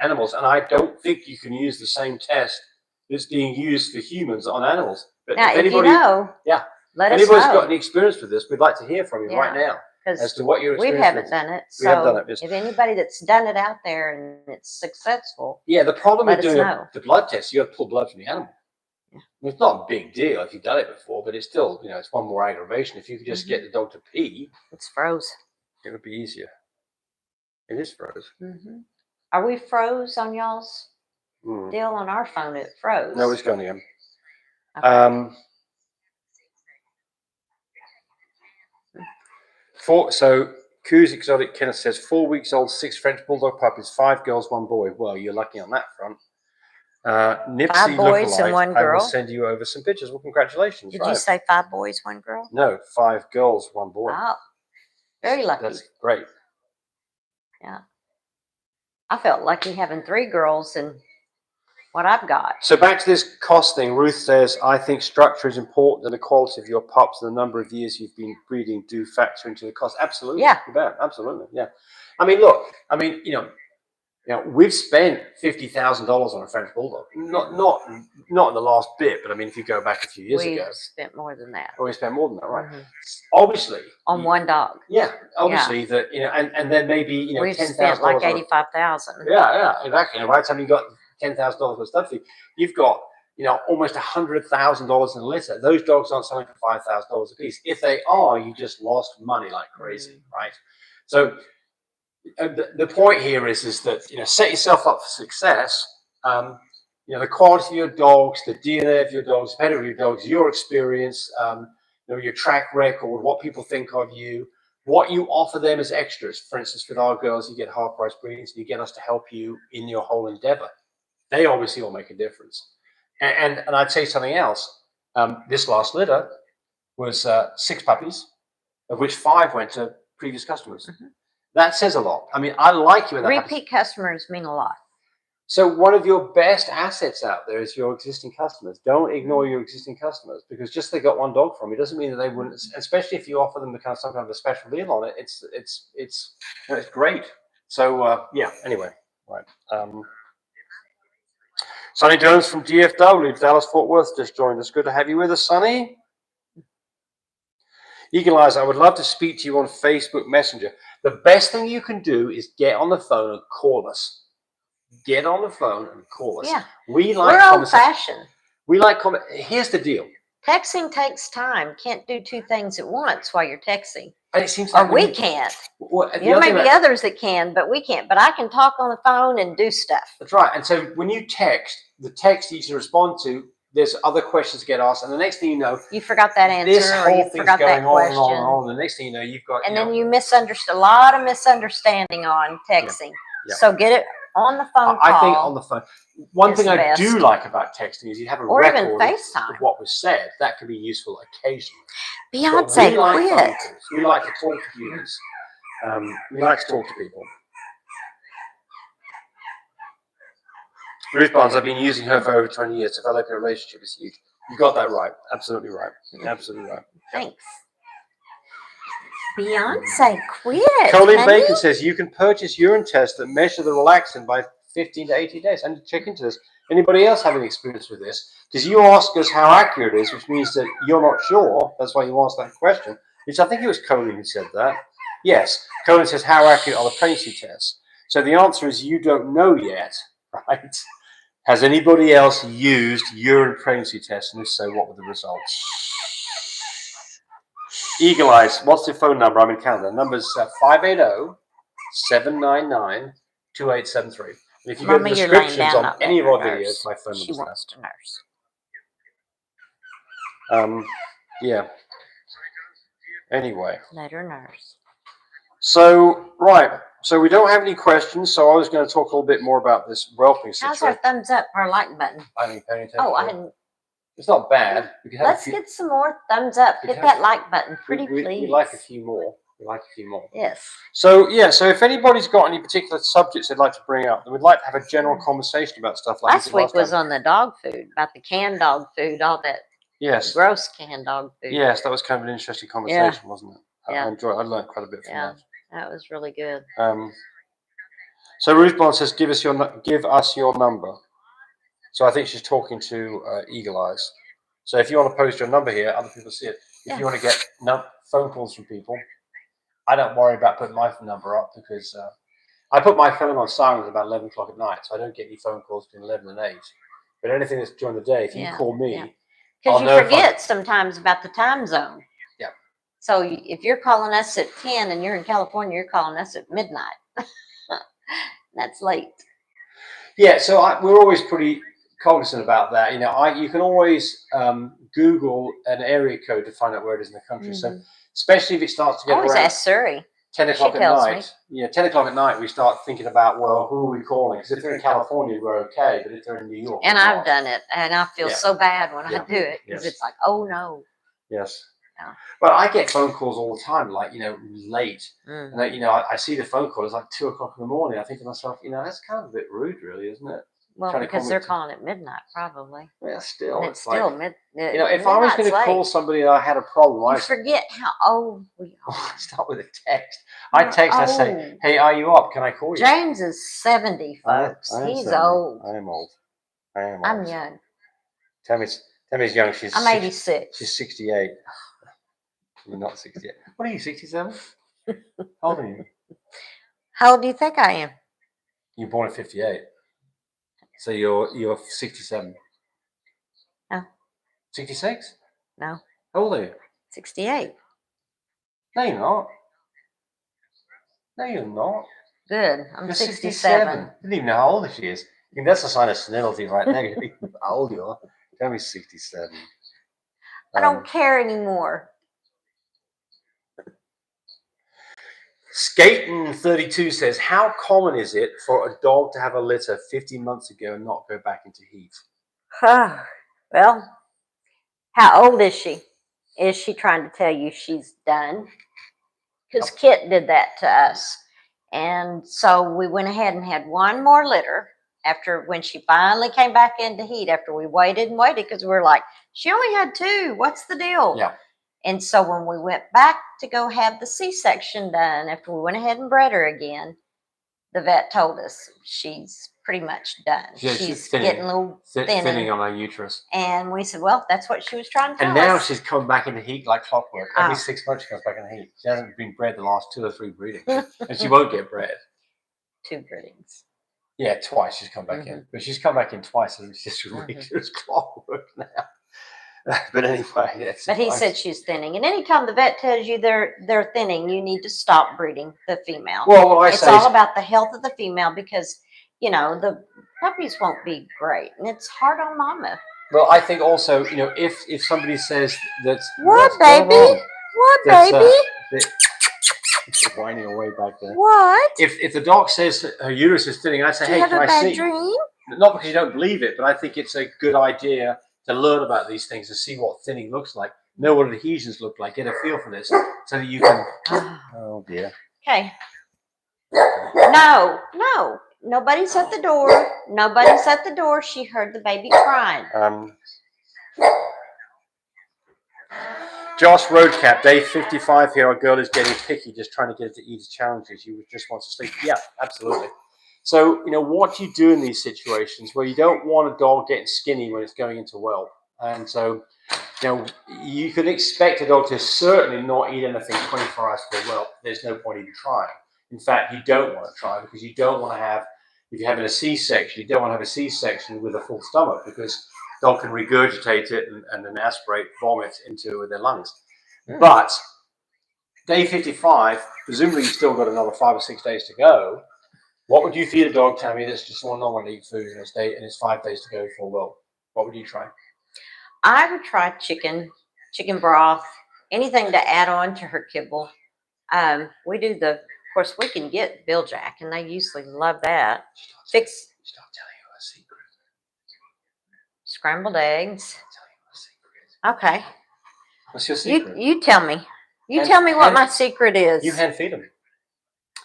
animals. And I don't think you can use the same test that's being used for humans on animals. But now, if anybody, let us know. Anybody's got any experience with this, we'd like to hear from you right now as to what your experience we haven't done it. So haven't done it. Yes. If anybody that's done it out there and it's successful, yeah, the problem with doing know. the blood test, you have to pull blood from the animal. Yeah. It's not a big deal if you've done it before, but it's still, it's one more aggravation. If you could just get the dog to pee, it's froze. It would be easier. It is froze. Are we froze on y'all's deal on our phone? It froze. No, it's gone again. Okay. So Coos Exotic Kenneth says 4 weeks old, 6 French Bulldog puppies, 5 girls, 1 boy. Well, you're lucky on that front. Nipsey 5 boys and 1 girl. I will send you over some pictures. Well, congratulations. Did you say 5 boys, 1 girl? No, 5 girls, 1 boy. Oh, very lucky. That's great. Yeah. I felt lucky having 3 girls and what I've got. So back to this cost thing. Ruth says, I think structure is important and the quality of your pups and the number of years you've been breeding do factor into the cost. Absolutely. Yeah. Absolutely. Yeah. I mean, look, we've spent $50,000 on a French Bulldog. Not in the last bit, but I mean, if you go back a few years ago. We spent more than that. Oh, we spent more than that, right? Obviously. On 1 dog. Yeah. Obviously that, and then maybe, we've $10,000. spent like $85,000. Yeah, exactly. And by the time you got $10,000 worth of stuff, you've got, almost $100,000 in a litter. Those dogs aren't selling for $5,000 a piece. If they are, you just lost money like crazy, right? So the point here is that set yourself up for success. The quality of your dogs, the DNA of your dogs, the pedigree of your dogs, your experience, your track record, what people think of you, what you offer them as extras. For instance, with our girls, you get half price breedings, and you get us to help you in your whole endeavor. They obviously all make a difference. And I'd say something else. This last litter was 6 puppies, of which 5 went to previous customers. That says a lot. I mean, I like you when that Repeat customers mean a lot. So one of your best assets out there is your existing customers. Don't ignore your existing customers, because just they got 1 dog from you doesn't mean that they wouldn't. Especially if you offer them some kind of a special deal on it, it's great. So Anyway, right. Sonny Jones from DFW, Dallas Fort Worth, just joined us. Good to have you with us, Sonny. Eagle Eyes, I would love to speak to you on Facebook Messenger. The best thing you can do is get on the phone and call us. Get on the phone and call us. Yeah. We're old-fashioned. We like comment. Here's the deal. Texting takes time. Can't do 2 things at once while you're texting. And it seems like we can't. Well, there may be others that can, but we can't. But I can talk on the phone and do stuff. That's right. And so when you text, the text you should respond to, there's other questions get asked, and the next thing you know, you forgot that answer, this or you forgot that question. On and on. The next thing you know, you've got, and then you misunderstood. A lot of misunderstanding on texting. Yeah. So get it on the phone call. I think on the phone. One is thing the I do best. like about texting is you have a Or even record FaceTime. of what was said. That can be useful occasionally. Beyonce, we like phone quit. calls. We like to talk to humans. We like to talk to people. Ruth Barnes, I've been using her for over 20 years. Developing a relationship is huge. You got that right. Absolutely right. Absolutely right. Thanks. Beyonce, quit. Colin honey. Bacon says you can purchase urine tests that measure the relaxin by 15 to 18 days. I need to check into this. Anybody else having experience with this? Because you ask us how accurate it is, which means that you're not sure. That's why you asked that question. Which I think it was Colin who said that. Yes. Colin says, how accurate are the pregnancy tests? So the answer is you don't know yet, right? Has anybody else used urine pregnancy tests? And if so, what were the results? Eagle Eyes, what's the phone number? I'm in Canada. The number's 580-799-2873. And if you go to descriptions on any of our videos, my phone number's She wants to nurse. Yeah. Anyway. Let her nurse. So, right. So we don't have any questions, so I was going to talk a little bit more about this whelping situation. How's our thumbs up, our like button? I didn't pay attention. Oh, I hadn't. It's not bad. Let's get some more thumbs up. Hit that like button, pretty please. We'd like a few more. Yes. So, yeah, so if anybody's got any particular subjects they'd like to bring up, then we'd like to have a general conversation about stuff like this. Last week was on the dog food, about the canned dog food, all that gross canned dog food. Yes, that was kind of an interesting conversation, wasn't it? Yeah. I enjoyed it. I learned quite a bit from that. That was really good. So Ruth Bond says, give us your number. So I think she's talking to Eagle Eyes. So if you want to post your number here, other people see it. If you want to get phone calls from people, I don't worry about putting my number up because I put my phone on silent about 11 o'clock at night, so I don't get any phone calls between 11 and 8. But anything that's during the day, if you call me, because you forget sometimes about the time zone. Yeah. So if you're calling us at 10 and you're in California, you're calling us at midnight. That's late. Yeah, so we're always pretty cognizant about that. You know, you can always Google an area code to find out where it is in the country. So especially if it starts to get always around ask Surrey. 10 o'clock at night. Yeah, 10 o'clock at night, we start thinking about, well, who are we calling? Because if they're in California, we're okay. But if they're in New York, and I've done it, and I feel so bad when I do it because it's like, oh no. Yes. Yeah. But I get phone calls all the time, like, late. And I see the phone call, it's like 2 o'clock in the morning. I think to myself, that's kind of a bit rude, really, isn't it? Well, because they're calling it midnight, probably. Yeah, still. And it's still like, if I was going to call somebody and I had a problem, I forget how old we are. I start with a text. I text, I say, hey, are you up? Can I call you? James is 70, folks. He's 70. Old. I am old. I'm young. Tammy's young. I'm 86. She's 68. You're not 68. What are you, 67? How old are you? How old do you think I am? You're born in 58. So you're 67. No. 66? No. How old are you? 68. No, you're not. No, you're not. Good. I'm 67. I didn't even know how old she is. I mean, that's a sign of senility right there. How old you are. Tell me 67. I don't care anymore. Skaten32 says, how common is it for a dog to have a litter 15 months ago and not go back into heat? Well, how old is she? Is she trying to tell you she's done? Because Kit did that to us. And so we went ahead and had one more litter when she finally came back into heat, after we waited and waited, because we were like, she only had 2. What's the deal? Yeah. And so when we went back to go have the C-section done, after we went ahead and bred her again, the vet told us she's pretty much done. Yeah, she's getting a little thinning on her uterus. And we said, well, that's what she was trying to tell us. And now she's come back into heat like clockwork. Every 6 months she comes back into heat. She hasn't been bred the last 2 or 3 breedings. And she won't get bred. 2 breedings. Yeah, twice she's come back in. But she's come back in twice, and it's just ridiculous clockwork now. But anyway, but he said she's thinning, and anytime the vet tells you they're thinning, you need to stop breeding the female. Well, what I it's say all about the health of the female, because the puppies won't be great, and it's hard on mama. Well, I think also, if somebody says that what baby, whining away back there. What? If the doc says her uterus is thinning, I say, Do you hey, have can a I bad see? dream? Not because you don't believe it, but I think it's a good idea to learn about these things, to see what thinning looks like, know what adhesions look like, get a feel for this, so that you can. Oh dear. Okay. No. Nobody's at the door. Nobody's at the door. She heard the baby crying. Josh Roadcap, day 55 here. Our girl is getting picky, just trying to get her to eat as challenging. She just wants to sleep. Yeah, absolutely. So, what do you do in these situations where you don't want a dog getting skinny when it's going into whelp? And so, you can expect a dog to certainly not eat anything 24 hours for a whelp. There's no point even trying. In fact, you don't want to try because you don't want to have, if you're having a C-section, you don't want to have a C-section with a full stomach because dog can regurgitate it and then aspirate vomit into their lungs. But day 55, presumably you've still got another 5 or 6 days to go. What would you feed a dog, Tammy, that's just not want to eat food in its day and it's 5 days to go for a whelp? What would you try? I would try chicken broth, anything to add on to her kibble. We do of course, we can get Bill Jack, and they usually love that. Stop telling you a secret. Scrambled eggs. Okay. What's your secret? You tell me. Tell me what my secret is. You hand feed them.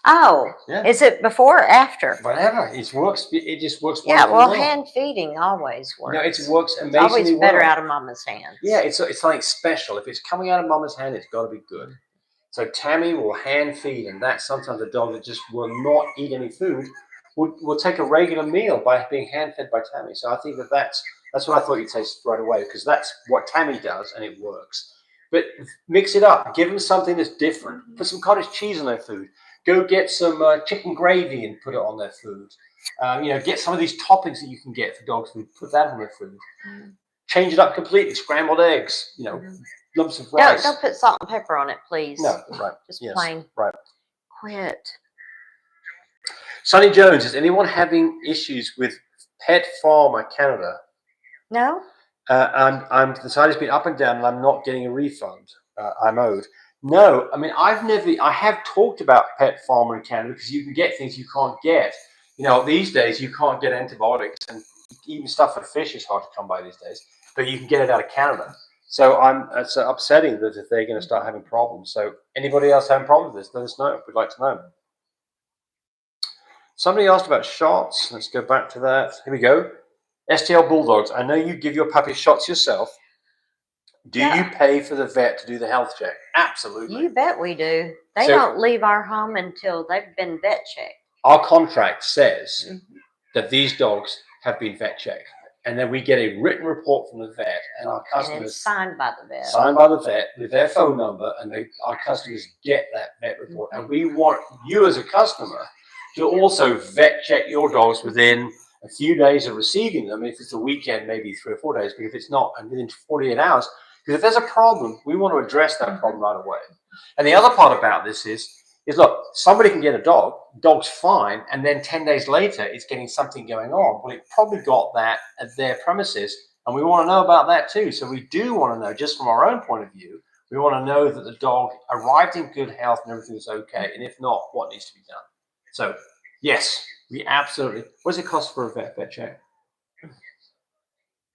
Oh, yeah. Is it before or after? Whatever. It works. It just works. Yeah, well, hand feeding always works. It works amazingly well. It's always better out of Mama's hands. Yeah, it's something special. If it's coming out of Mama's hand, it's got to be good. So Tammy will hand feed, and that sometimes a dog that just will not eat any food will take a regular meal by being hand fed by Tammy. So I think that's what I thought you'd say right away, because that's what Tammy does, and it works. But mix it up. Give them something that's different. Put some cottage cheese on their food. Go get some chicken gravy and put it on their food. Get some of these toppings that you can get for dog food. Put that on their food. Change it up completely. Scrambled eggs. Lumps of rice. Don't put salt and pepper on it, please. No, right. Just plain. Right. Quit. Sonny Jones, is anyone having issues with Pet Farmer Canada? No. The site has been up and down, and I'm not getting a refund. I'm owed. No, I mean I have talked about Pet Farmer in Canada because you can get things you can't get. These days you can't get antibiotics, and even stuff for fish is hard to come by these days. But you can get it out of Canada. So it's upsetting that if they're going to start having problems. So anybody else having problems with this, let us know. We'd like to know. Somebody asked about shots. Let's go back to that. Here we go. STL Bulldogs. I know you give your puppy shots yourself. Do you pay for the vet to do the health check? Absolutely. You bet we do. They don't leave our home until they've been vet checked. Our contract says that these dogs have been vet checked. And then we get a written report from the vet, and our customers... And it's signed by the vet. Signed by the vet with their phone number, and our customers get that vet report. And we want you as a customer to also vet check your dogs within a few days of receiving them. If it's a weekend, maybe 3 or 4 days, but if it's not, and within 48 hours, because if there's a problem, we want to address that problem right away. And the other part about this is look, somebody can get a dog's fine, and then 10 days later, it's getting something going on. Well, it probably got that at their premises, and we want to know about that too. So we do want to know, just from our own point of view, we want to know that the dog arrived in good health and everything was okay, and if not, what needs to be done. So, yes, we absolutely... What does it cost for a vet check?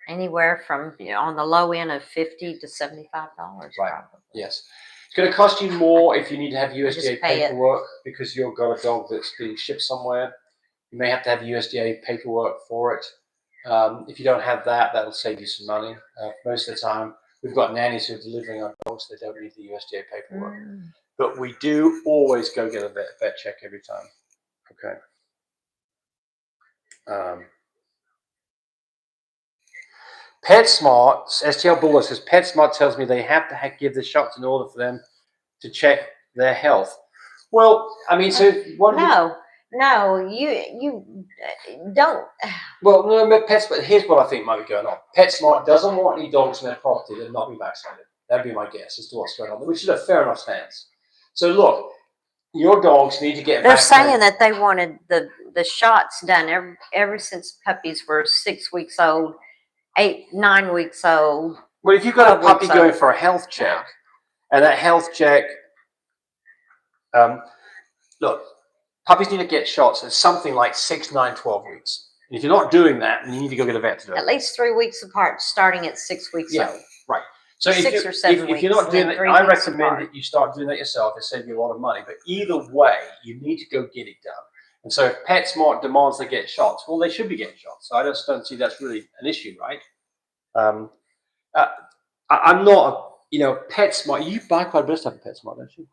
Anywhere from, on the low end of $50 to $75, right. Probably. Yes. It's going to cost you more if you need to have USDA paperwork because you've got a dog that's being shipped somewhere. You may have to have USDA paperwork for it. If you don't have that, that'll save you some money. Most of the time, we've got nannies who are delivering our dogs. They don't need the USDA paperwork. But we do always go get a vet check every time. Okay. PetSmart, STL Bulldog says, PetSmart tells me they have to give the shots in order for them to check their health. Well, I mean, so what? No, you don't. Well, no, but PetSmart, here's what I think might be going on. PetSmart doesn't want any dogs in their property that not be vaccinated. That'd be my guess as to what's going on, which is a fair enough stance. So look, your dogs need to get They're vaccinated. saying that they wanted the shots done ever since puppies were 6 weeks old. 8, 9 weeks old. Well, if you've got a puppy going for a health check, and that health check Look, puppies need to get shots at something like 6, 9, 12 weeks. And if you're not doing that, then you need to go get a vet to do it. At least 3 weeks apart, starting at 6 weeks old. Right. So if 6 or 7 if you're not weeks, doing then that, 3 I weeks recommend apart. that you start doing that yourself. It saves you a lot of money. But either way, you need to go get it done. And so if PetSmart demands they get shots, well, they should be getting shots. So I just don't see that's really an issue, right? I'm not, PetSmart. You buy quite a bit of stuff at PetSmart, don't you?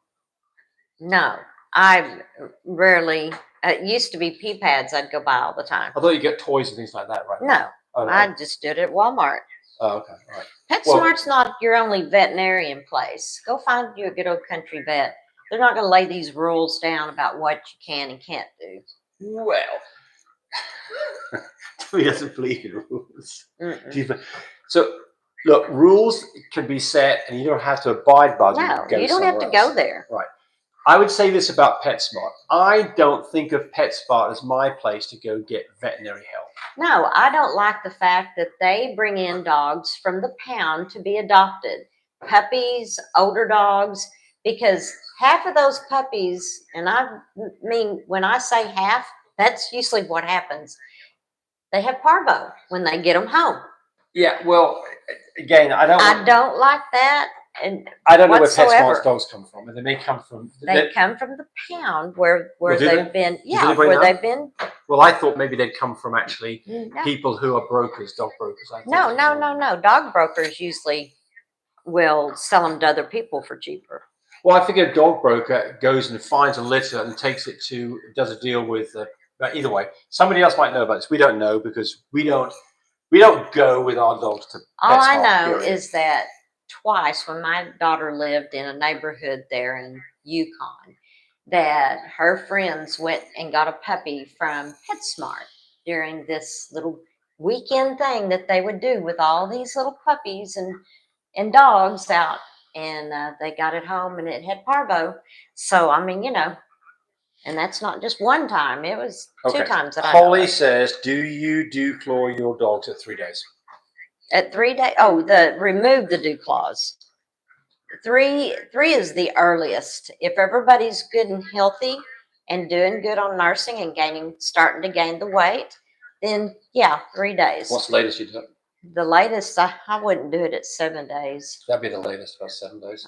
No, I rarely. It used to be pee pads I'd go buy all the time. I thought you get toys and things like that, right? No, Oh, no. I just did it at Walmart. Oh, okay, all right. PetSmart's not your only veterinarian place. Go find you a good old country vet. They're not going to lay these rules down about what you can and can't do. Well, he doesn't believe in rules. So, look, rules can be set, and you don't have to abide by them. No, you don't have to go there. Right. I would say this about PetSmart. I don't think of PetSmart as my place to go get veterinary help. No, I don't like the fact that they bring in dogs from the pound to be adopted. Puppies, older dogs, because half of those puppies, and I mean, when I say half, that's usually what happens. They have parvo when they get them home. Yeah, well, again, I don't like that. And I don't know whatsoever. where PetSmart's dogs come from, and they may come from. They come from the pound where Well, they've been. Yeah, anybody where know? they've been. Well, I thought maybe they'd come from actually No. people who are brokers, dog brokers. No. Dog brokers usually will sell them to other people for cheaper. Well, I think a dog broker goes and finds a litter and takes it does a deal with. Either way, somebody else might know about this. We don't know because we don't go with our dogs to. All I know period. is that twice when my daughter lived in a neighborhood there in Yukon, that her friends went and got a puppy from PetSmart during this little weekend thing that they would do with all these little puppies and dogs out, and they got it home and it had parvo. So I mean, and that's not just one time; it was 2 times that I know Holly of. says, "Do you declaw your dogs at 3 days?" At 3 days, remove the dew claws. Three is the earliest. If everybody's good and healthy and doing good on nursing and starting to gain the weight, then 3 days. What's the latest you do? The latest, I wouldn't do it at 7 days. That'd be the latest, about 7 days.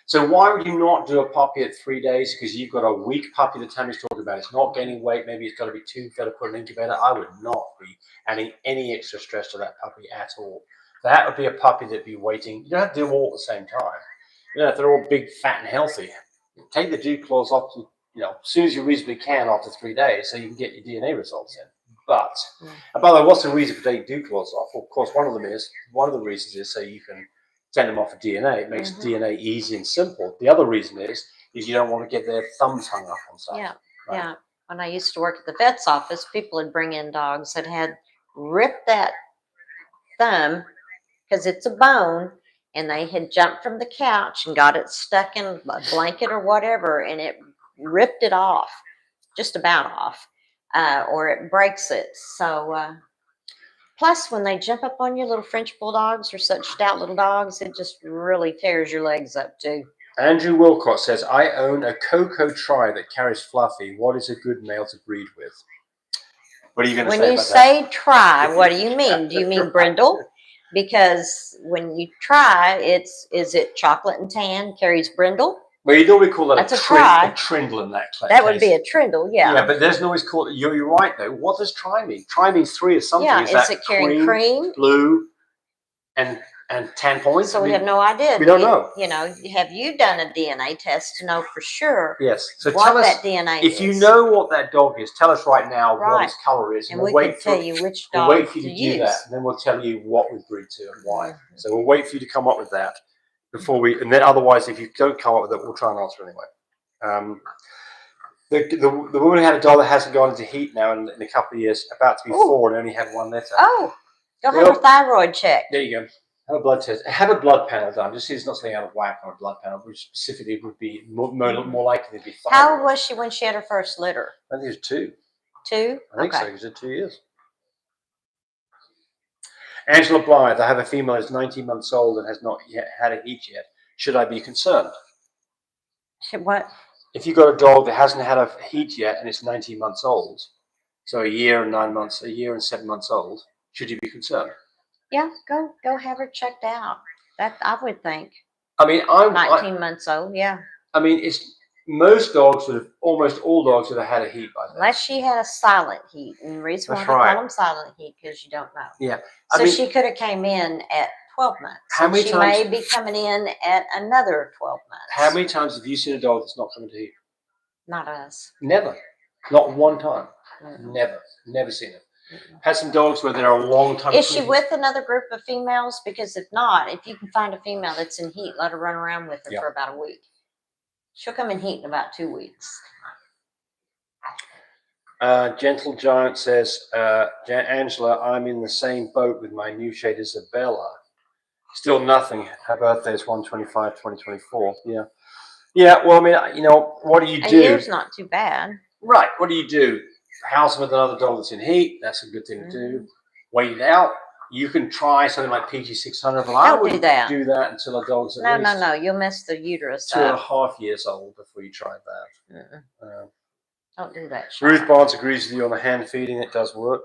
So why would you not do a puppy at 3 days? Because you've got a weak puppy that Tammy's talking about. It's not gaining weight. Maybe it's got to be too fed to put in an incubator. I would not be adding any extra stress to that puppy at all. That would be a puppy that'd be waiting. You don't have to do them all at the same time. If they're all big, fat, and healthy, take the dew claws off as soon as you reasonably can after 3 days, so you can get your DNA results in. But, and by the way, what's the reason for taking dew claws off? Well, of course, one of the reasons is so you can send them off for DNA. It makes DNA easy and simple. The other reason is you don't want to get their thumbs hung up on stuff. Yeah, right? yeah. When I used to work at the vet's office, people would bring in dogs that had ripped that thumb because it's a bone, and they had jumped from the couch and got it stuck in a blanket or whatever, and it ripped it off, just about off, or it breaks it. So, plus when they jump up on you, little French bulldogs are such stout little dogs, it just really tears your legs up too. Andrew Wilcott says, I own a Cocoa Tri that carries Fluffy. What is a good male to breed with? What are you going to say about that? When you say try, what do you mean? Do you mean brindle? Because when you try, is it chocolate and tan, carries brindle? Well, you normally call that a trindle in that case. That would be a trindle, yeah. Yeah, but there's always called. You're right though. What does tri mean? Tri means 3 or something. Yeah, is that it carrying cream, blue, and 10 points? So we have no idea. We don't know. Have you done a DNA test to know for sure? Yes. So what tell us that DNA if is. you know what that dog is. Tell us right now what its color is, and we'll we can tell you which dog we'll wait for you to use. do that, and then we'll tell you what we breed to and why. So we'll wait for you to come up with that before we. And then otherwise, if you don't come up with it, we'll try and answer anyway. The woman who had a dog that hasn't gone into heat now in a couple of years, about to be 4 and only had 1 litter. Oh, go have a thyroid check. There you go. Have a blood test. Have a blood panel done. Just see it's not something out of whack on a blood panel, which specifically would be more likely to be thyroid. How old was she when she had her first litter? I think it was 2. 2? I think so. Because it's 2 years. Angela Blythe. I have a female that's 19 months old and has not yet had a heat yet. Should I be concerned? What? if you've got a dog that hasn't had a heat yet and it's 19 months old, so a year and 9 months, a year and 7 months old, should you be concerned? Yeah, go have her checked out. That I would think. I mean, 19 months old, yeah. I mean, it's most dogs would have, almost all dogs would have had a heat by then. Unless she had a silent heat, and the reason why That's they right. call them silent heat because you don't know. Yeah. So I mean, she could have came in at 12 months. How many she times- may be coming in at another 12 months. how many times have you seen a dog that's not coming to heat? Not us. Never. Not one time. Mm-mm. Never seen it. Had some dogs where they're a long time. Is she with another group of females? Because if not, if you can find a female that's in heat, let her run around with her Yeah. for about a week. She'll come in heat in about 2 weeks. Gentle Giant says, Angela, I'm in the same boat with my new shade Isabella. Still nothing. Her birthday is 1/25/2024. Yeah. Yeah, well, I mean, what do you A do? year's not too bad. Right, what do you do? House them with another dog that's in heat. That's a good thing to do. Wait it out. You can try something like PG600, but I Don't do wouldn't that. do that until a dog's at No, least no. You'll mess the uterus 2.5 years old before you try that. Mm-mm. Don't do that. Ruth Sean. Barnes agrees with you on the hand feeding. It does work.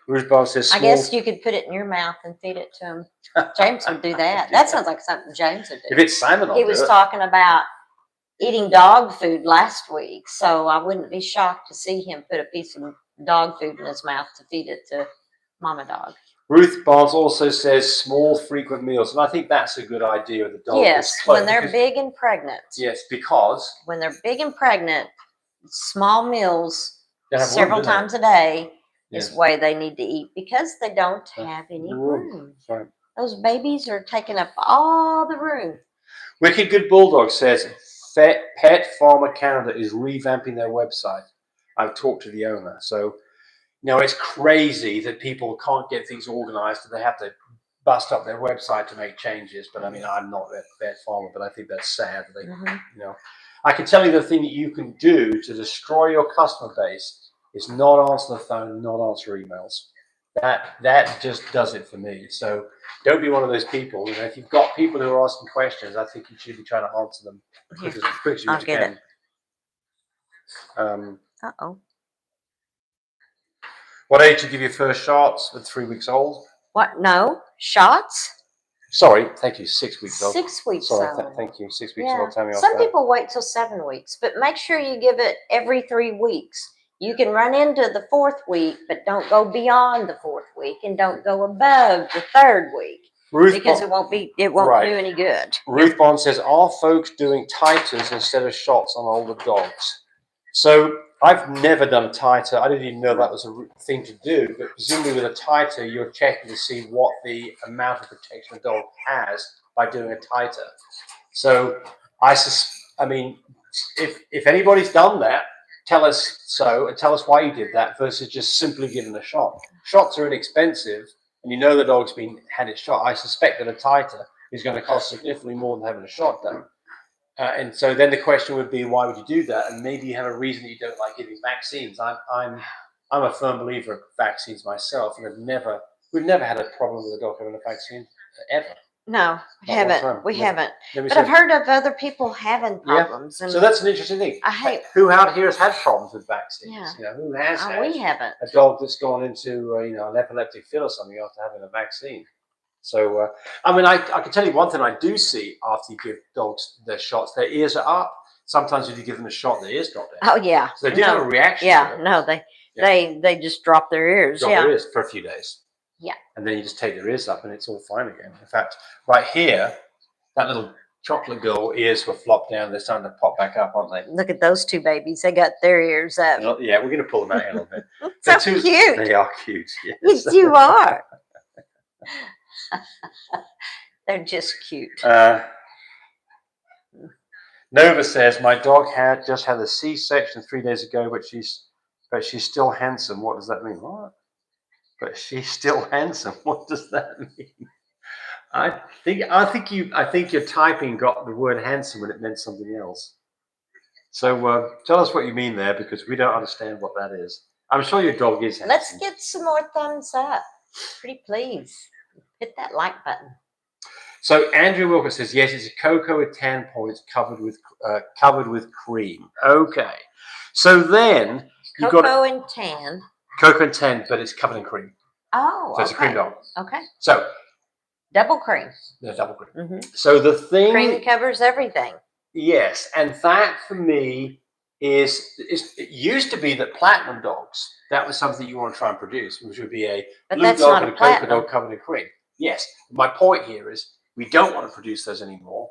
Ruth Barnes says, I guess you could put it in your mouth and feed it to him. James would do that. That sounds like something James would do. if it's salmon, I'll He do was it. talking about eating dog food last week, so I wouldn't be shocked to see him put a piece of dog food in his mouth to feed it to mama dog. Ruth Barnes also says small, frequent meals, and I think that's a good idea with the dog. Yes, when they're big and pregnant. Yes, because When they're big and pregnant, small meals they have several room, don't they? times a day Yes. is the way they need to eat because they don't have any room. Right. Those babies are taking up all the room. Wicked Good Bulldog says Pet Farmer Canada is revamping their website. I've talked to the owner, so it's crazy that people can't get things organized and they have to bust up their website to make changes. But I mean, I'm not a vet farmer, but I think that's sad. That they, I can tell you the thing that you can do to destroy your customer base is not answer the phone, not answer emails. That just does it for me. So don't be one of those people. If you've got people who are asking questions, I think you should be trying to answer them quick as you I'll get can. Uh-oh. What age did you give your first shots? At 3 weeks old? What? No. Shots? Sorry, thank you. 6 weeks old. 6 weeks Sorry, old. thank you. 6 weeks Yeah. old. Tell me Some people wait till 7 weeks, but make sure you give it every 3 weeks. You can run into the 4th week, but don't go beyond the 4th week and don't go above the 3rd week because it won't do any good. Ruth Bond says, are folks doing titers instead of shots on older dogs? So I've never done a titer. I didn't even know that was a thing to do, but presumably with a titer, you're checking to see what the amount of protection a dog has by doing a titer. So I mean, if anybody's done that, tell us so and tell us why you did that versus just simply giving a shot. Shots are inexpensive, and you know the dog's had its shot. I suspect that a titer is going to cost significantly more than having a shot done. And so then the question would be, why would you do that? And maybe you have a reason that you don't like giving vaccines. I'm a firm believer of vaccines myself, and we've never had a problem with a dog having a vaccine ever. No, we haven't. We haven't. But I've heard of other people having problems. Yeah. So that's an interesting thing. Who out here has had problems with vaccines? Yeah. Who has had we haven't. a dog that's gone into an epileptic fit or something after having a vaccine? So I mean, I can tell you one thing I do see after you give dogs their shots, their ears are up. Sometimes if you give them a shot, their ears drop down. Oh yeah. So they do have a reaction. Yeah. No, they just drop their ears. Drop their ears for a few days. Yeah. And then you just take their ears up and it's all fine again. In fact, right here, that little chocolate girl ears were flopped down. They're starting to pop back up, aren't they? Look at those two babies. They got their ears up. Well, yeah, we're going to pull them out a little bit. So cute. They are cute. Yes. Yes, you are. They're just cute. Nova says, my dog just had a C-section 3 days ago, but she's still handsome. What does that mean? What? But she's still handsome. What does that mean? I think your typing got the word handsome and it meant something else. So tell us what you mean there, because we don't understand what that is. I'm sure your dog is handsome. Let's get some more thumbs up. Pretty please. Hit that like button. So Andrew Wilker says, yes, it's a cocoa with tan points covered with cream. Okay. So then you've got Cocoa and tan. cocoa and tan, but it's covered in cream. Oh, So it's a cream dog. Okay. So Double cream. yeah, double cream. Mm-hmm. So the thing, Cream covers everything. yes, and that for me is it used to be that platinum dogs, that was something you want to try and produce, which would be a But blue that's dog not and a a cocoa platinum. dog covered in cream. Yes, my point here is we don't want to produce those anymore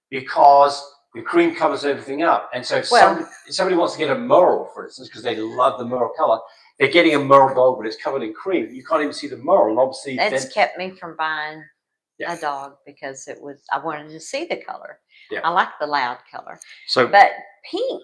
because the cream covers everything up. And so if somebody wants to get a merle, for instance, because they love the merle color, they're getting a merle dog, but it's covered in cream. You can't even see the merle, and obviously That's kept me from buying a dog because I wanted to see the color. Yeah. I like the loud color. So, but pink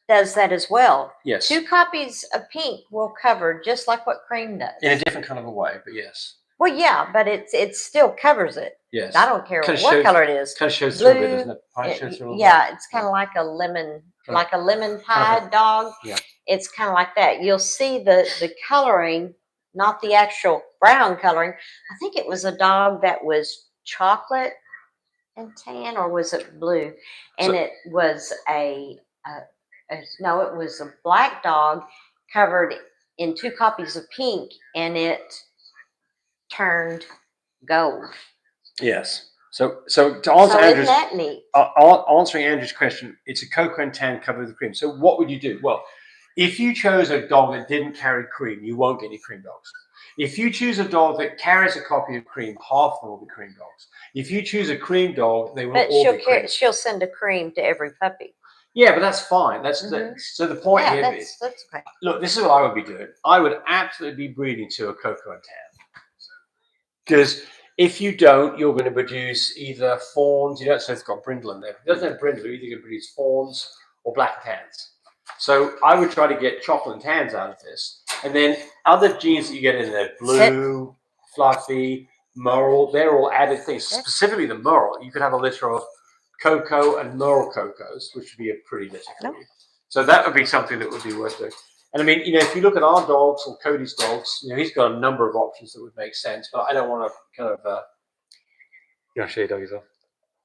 does that as well. Yes. 2 copies of pink will cover just like what cream does. In a different kind of a way, but yes. Well, yeah, but it still covers it. Yes. I don't care Kind of what color it is. Kind of shows Blue, through a bit, doesn't it? Yeah, it's kind of like a lemon, like a lemon pie dog. Yeah. It's kind of like that. You'll see the coloring, not the actual brown coloring. I think it was a dog that was chocolate and tan, or was it blue? And it was no, it was a black dog covered in 2 copies of pink, and it turned gold. Yes. So to answer Isn't that neat? Answering Andrew's question, it's a cocoa and tan covered with cream. So what would you do? Well, if you chose a dog that didn't carry cream, you won't get any cream dogs. If you choose a dog that carries a copy of cream, half of them will be cream dogs. If you choose a cream dog, they will all be cream. She'll send a cream to every puppy. Yeah, but that's fine. So the point here is, that's okay. Look, this is what I would be doing. I would absolutely be breeding to a cocoa and tan. Because if you don't, you're going to produce either fawns. You don't say it's got brindle in there. If it doesn't have brindle, you're either going to produce fawns or black tans. So I would try to get chocolate and tans out of this. And then other genes that you get in there, blue, fluffy, merle, they're all added things. Specifically the merle, you could have a litter of cocoa and merle cocos, which would be a pretty litter for you. So that would be something that would be worth doing. And I mean, if you look at our dogs or Cody's dogs, he's got a number of options that would make sense, but I don't want to kind of, you want to show your doggies off?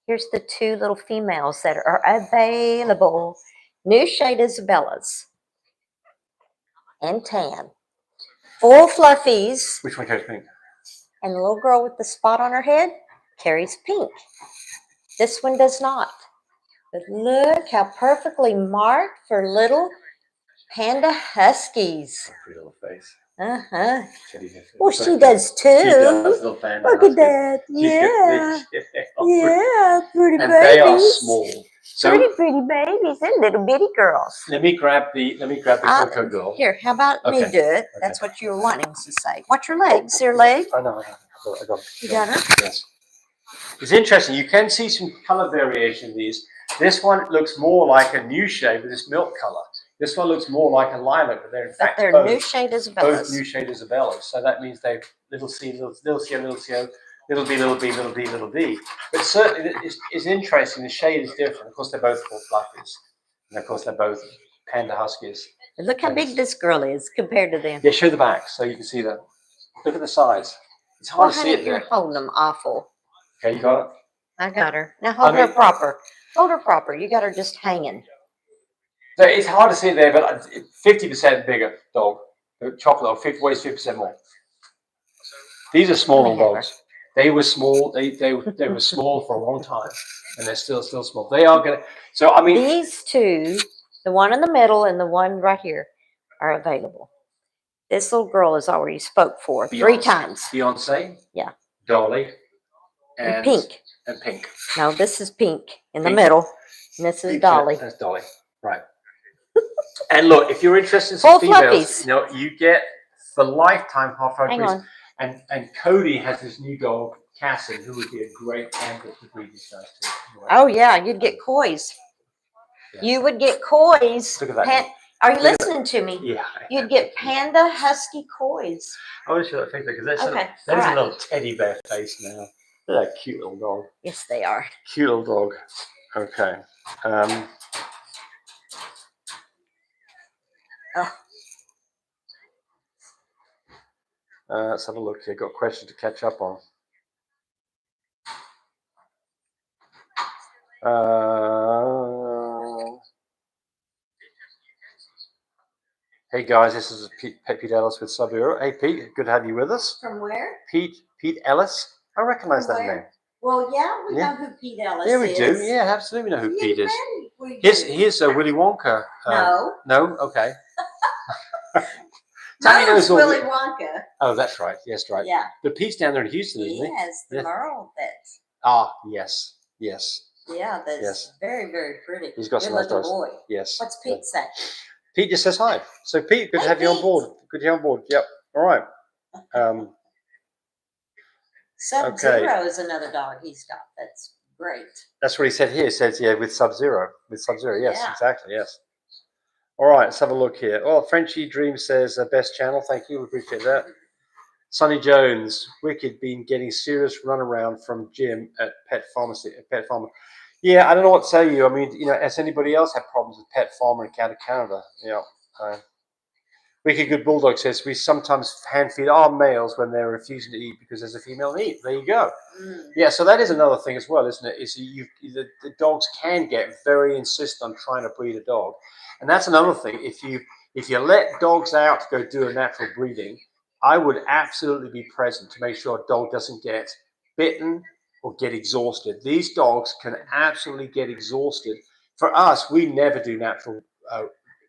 Here's the 2 little females that are available. New shade Isabellas and tan. Full fluffies. Which one carries pink? And the little girl with the spot on her head carries pink. This one does not. But look how perfectly marked for little panda huskies. Pretty little face. Uh-huh. Well, she does too. She does, little panda Look at that. Yeah. Yeah, pretty and babies. they are small. So pretty babies and little bitty girls. let me grab the cocoa girl. Here, how about me do it? That's what you were wanting to say. Watch your legs. Your leg. I know. I got it. You got her? Yes. It's interesting. You can see some color variation in these. This one looks more like a new shade with this milk color. This one looks more like a lilac, but they're in fact they're both, new shade Isabellas. both new shade Isabellas. So that means they've little C, little C, little C, little B, little B, little B, little D. But certainly it's interesting. The shade is different. Of course, they're both full fluffies. And of course, they're both panda huskies. And look how big this girl is compared to them. Yeah, show the back so you can see that. Look at the size. It's hard to see it You're there. holding them awful. Okay, you got it? I got her. Now hold her proper. Hold her proper. You got her just hanging. So it's hard to see it there, but 50% bigger dog. The chocolate dog weighs 50% more. These are small little dogs. They were small. They were small for a long time, and they're still small. They are gonna. So I mean, these 2, the one in the middle and the one right here, are available. This little girl has already spoke for 3 times. Beyonce. Yeah. Dolly. And pink. And pink. No, this is pink in the middle, and this is Dolly. That's Dolly. Right. And look, if you're interested in some females, you get for lifetime half-hour breeds. And Cody has this new dog, Cassie, who would be a great candidate to breed these guys too. Oh yeah, you'd get coys. Yeah. You would get coys. Look at that. Are you listening to me? Yeah. You'd get panda husky coys. I want to show that face because that is a little teddy bear face now. They're a cute little dog. Yes, they are. Cute little dog. Okay. Let's have a look here. Got a question to catch up on. Hey guys, this is Pete Ellis with Sub-Zero. Hey Pete, good to have you with us. From where? Pete Ellis. I recognize From that where? name. Well, yeah, we know who Pete Ellis Yeah, we is. do. Yeah, absolutely know who Pete is. We Here's Willy Wonka. No. No? Okay. Tammy knows Willy Wonka. Oh, that's right. Yes, right. Yeah. But Pete's down there in Houston, isn't he? Yes, the Merle that's. Ah, yes. Yes. Yeah, that's very, very pretty. He's got some nice dogs. Boy. Yes. What's Pete say? Pete just says hi. So Pete, good to have you on board. Good to have you on board. Yep. All right. Sub-Zero is another dog he's got. That's great. That's what he said here. He says, yeah, with Sub-Zero. With Sub-Zero, yes, exactly, yes. All right, let's have a look here. Oh, Frenchie Dream says, best channel. Thank you. We appreciate that. Sonny Jones, wicked, been getting serious runaround from Jim at Pet Pharmacy. Pet Farmer. Yeah, I don't know what to say you. I mean, has anybody else had problems with Pet Farmer in Canada? Wicked Good Bulldog says, we sometimes hand feed our males when they're refusing to eat because there's a female meat. There you go. Yeah, so that is another thing as well, isn't it? Is the dogs can get very insistent on trying to breed a dog. And that's another thing. If you let dogs out to go do a natural breeding, I would absolutely be present to make sure a dog doesn't get bitten or get exhausted. These dogs can absolutely get exhausted. For us, we never do natural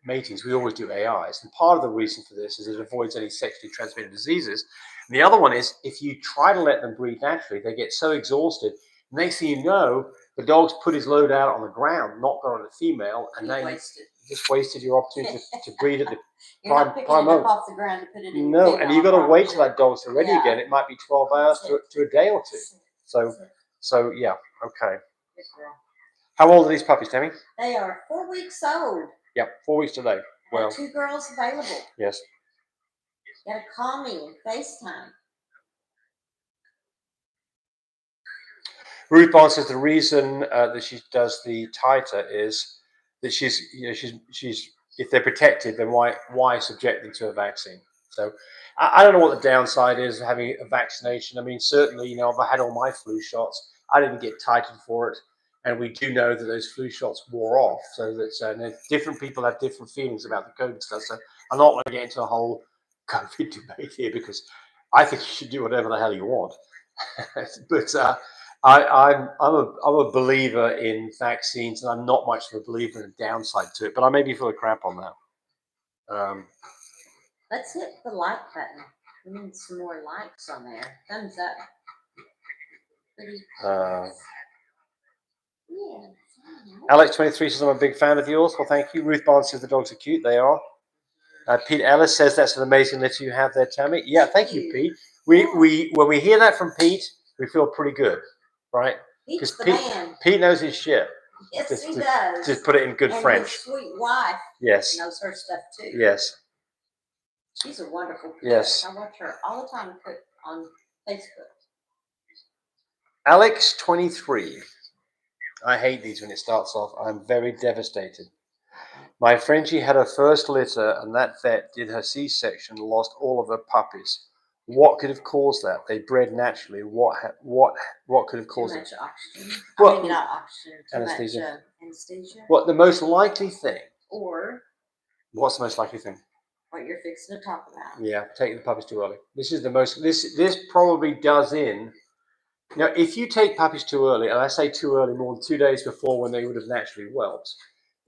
matings. We always do AIs. And part of the reason for this is it avoids any sexually transmitted diseases. And the other one is if you try to let them breed naturally, they get so exhausted. Next thing you know, the dog's put his load out on the ground, not got on a female, and then you just wasted your opportunity to breed at the prime moment. Off the ground to put it in no, and you've got to wait till that dog's ready again. It might be 12 hours to a day or two. So yeah, okay. How old are these puppies, Tammy? They are 4 weeks old. Yep, 4 weeks today. Well, 2 girls available. Yes. You gotta call me and FaceTime. Ruth Barnes says the reason that she does the titer is that she's if they're protected, then why subject them to a vaccine? So I don't know what the downside is of having a vaccination. I mean, certainly, if I had all my flu shots, I didn't get titered for it. And we do know that those flu shots wore off. So that different people have different feelings about the COVID stuff. So I'm not going to get into a whole COVID debate here because I think you should do whatever the hell you want. But I'm a believer in vaccines, and I'm not much of a believer in a downside to it. But I may be full of crap on that. Let's hit the like button. We need some more likes on there. Thumbs up. Yeah. Alex23 says, I'm a big fan of yours. Well, thank you. Ruth Barnes says the dogs are cute. They are. Pete Ellis says that's an amazing litter you have there, Tammy. Yeah, thank you, Pete. We when we hear that from Pete, we feel pretty good, right? Because Pete knows his shit. Yes, he does. Just put it in good French. His sweet wife. Yes. Knows her stuff too. Yes. She's a wonderful person. Yes. I watch her all the time on Facebook. Alex23. I hate these when it starts off. I'm very devastated. My Frenchie had her first litter, and that vet did her C-section and lost all of her puppies. What could have caused that? They bred naturally. What could have caused it? Too much oxygen. Well, maybe not oxygen. Anesthesia. Much, anesthesia. What the most likely thing? Or what's the most likely thing? What you're fixing to talk about. Yeah, taking the puppies too early. This is the most. This probably does in. Now, if you take puppies too early, and I say too early, more than 2 days before when they would have naturally whelped,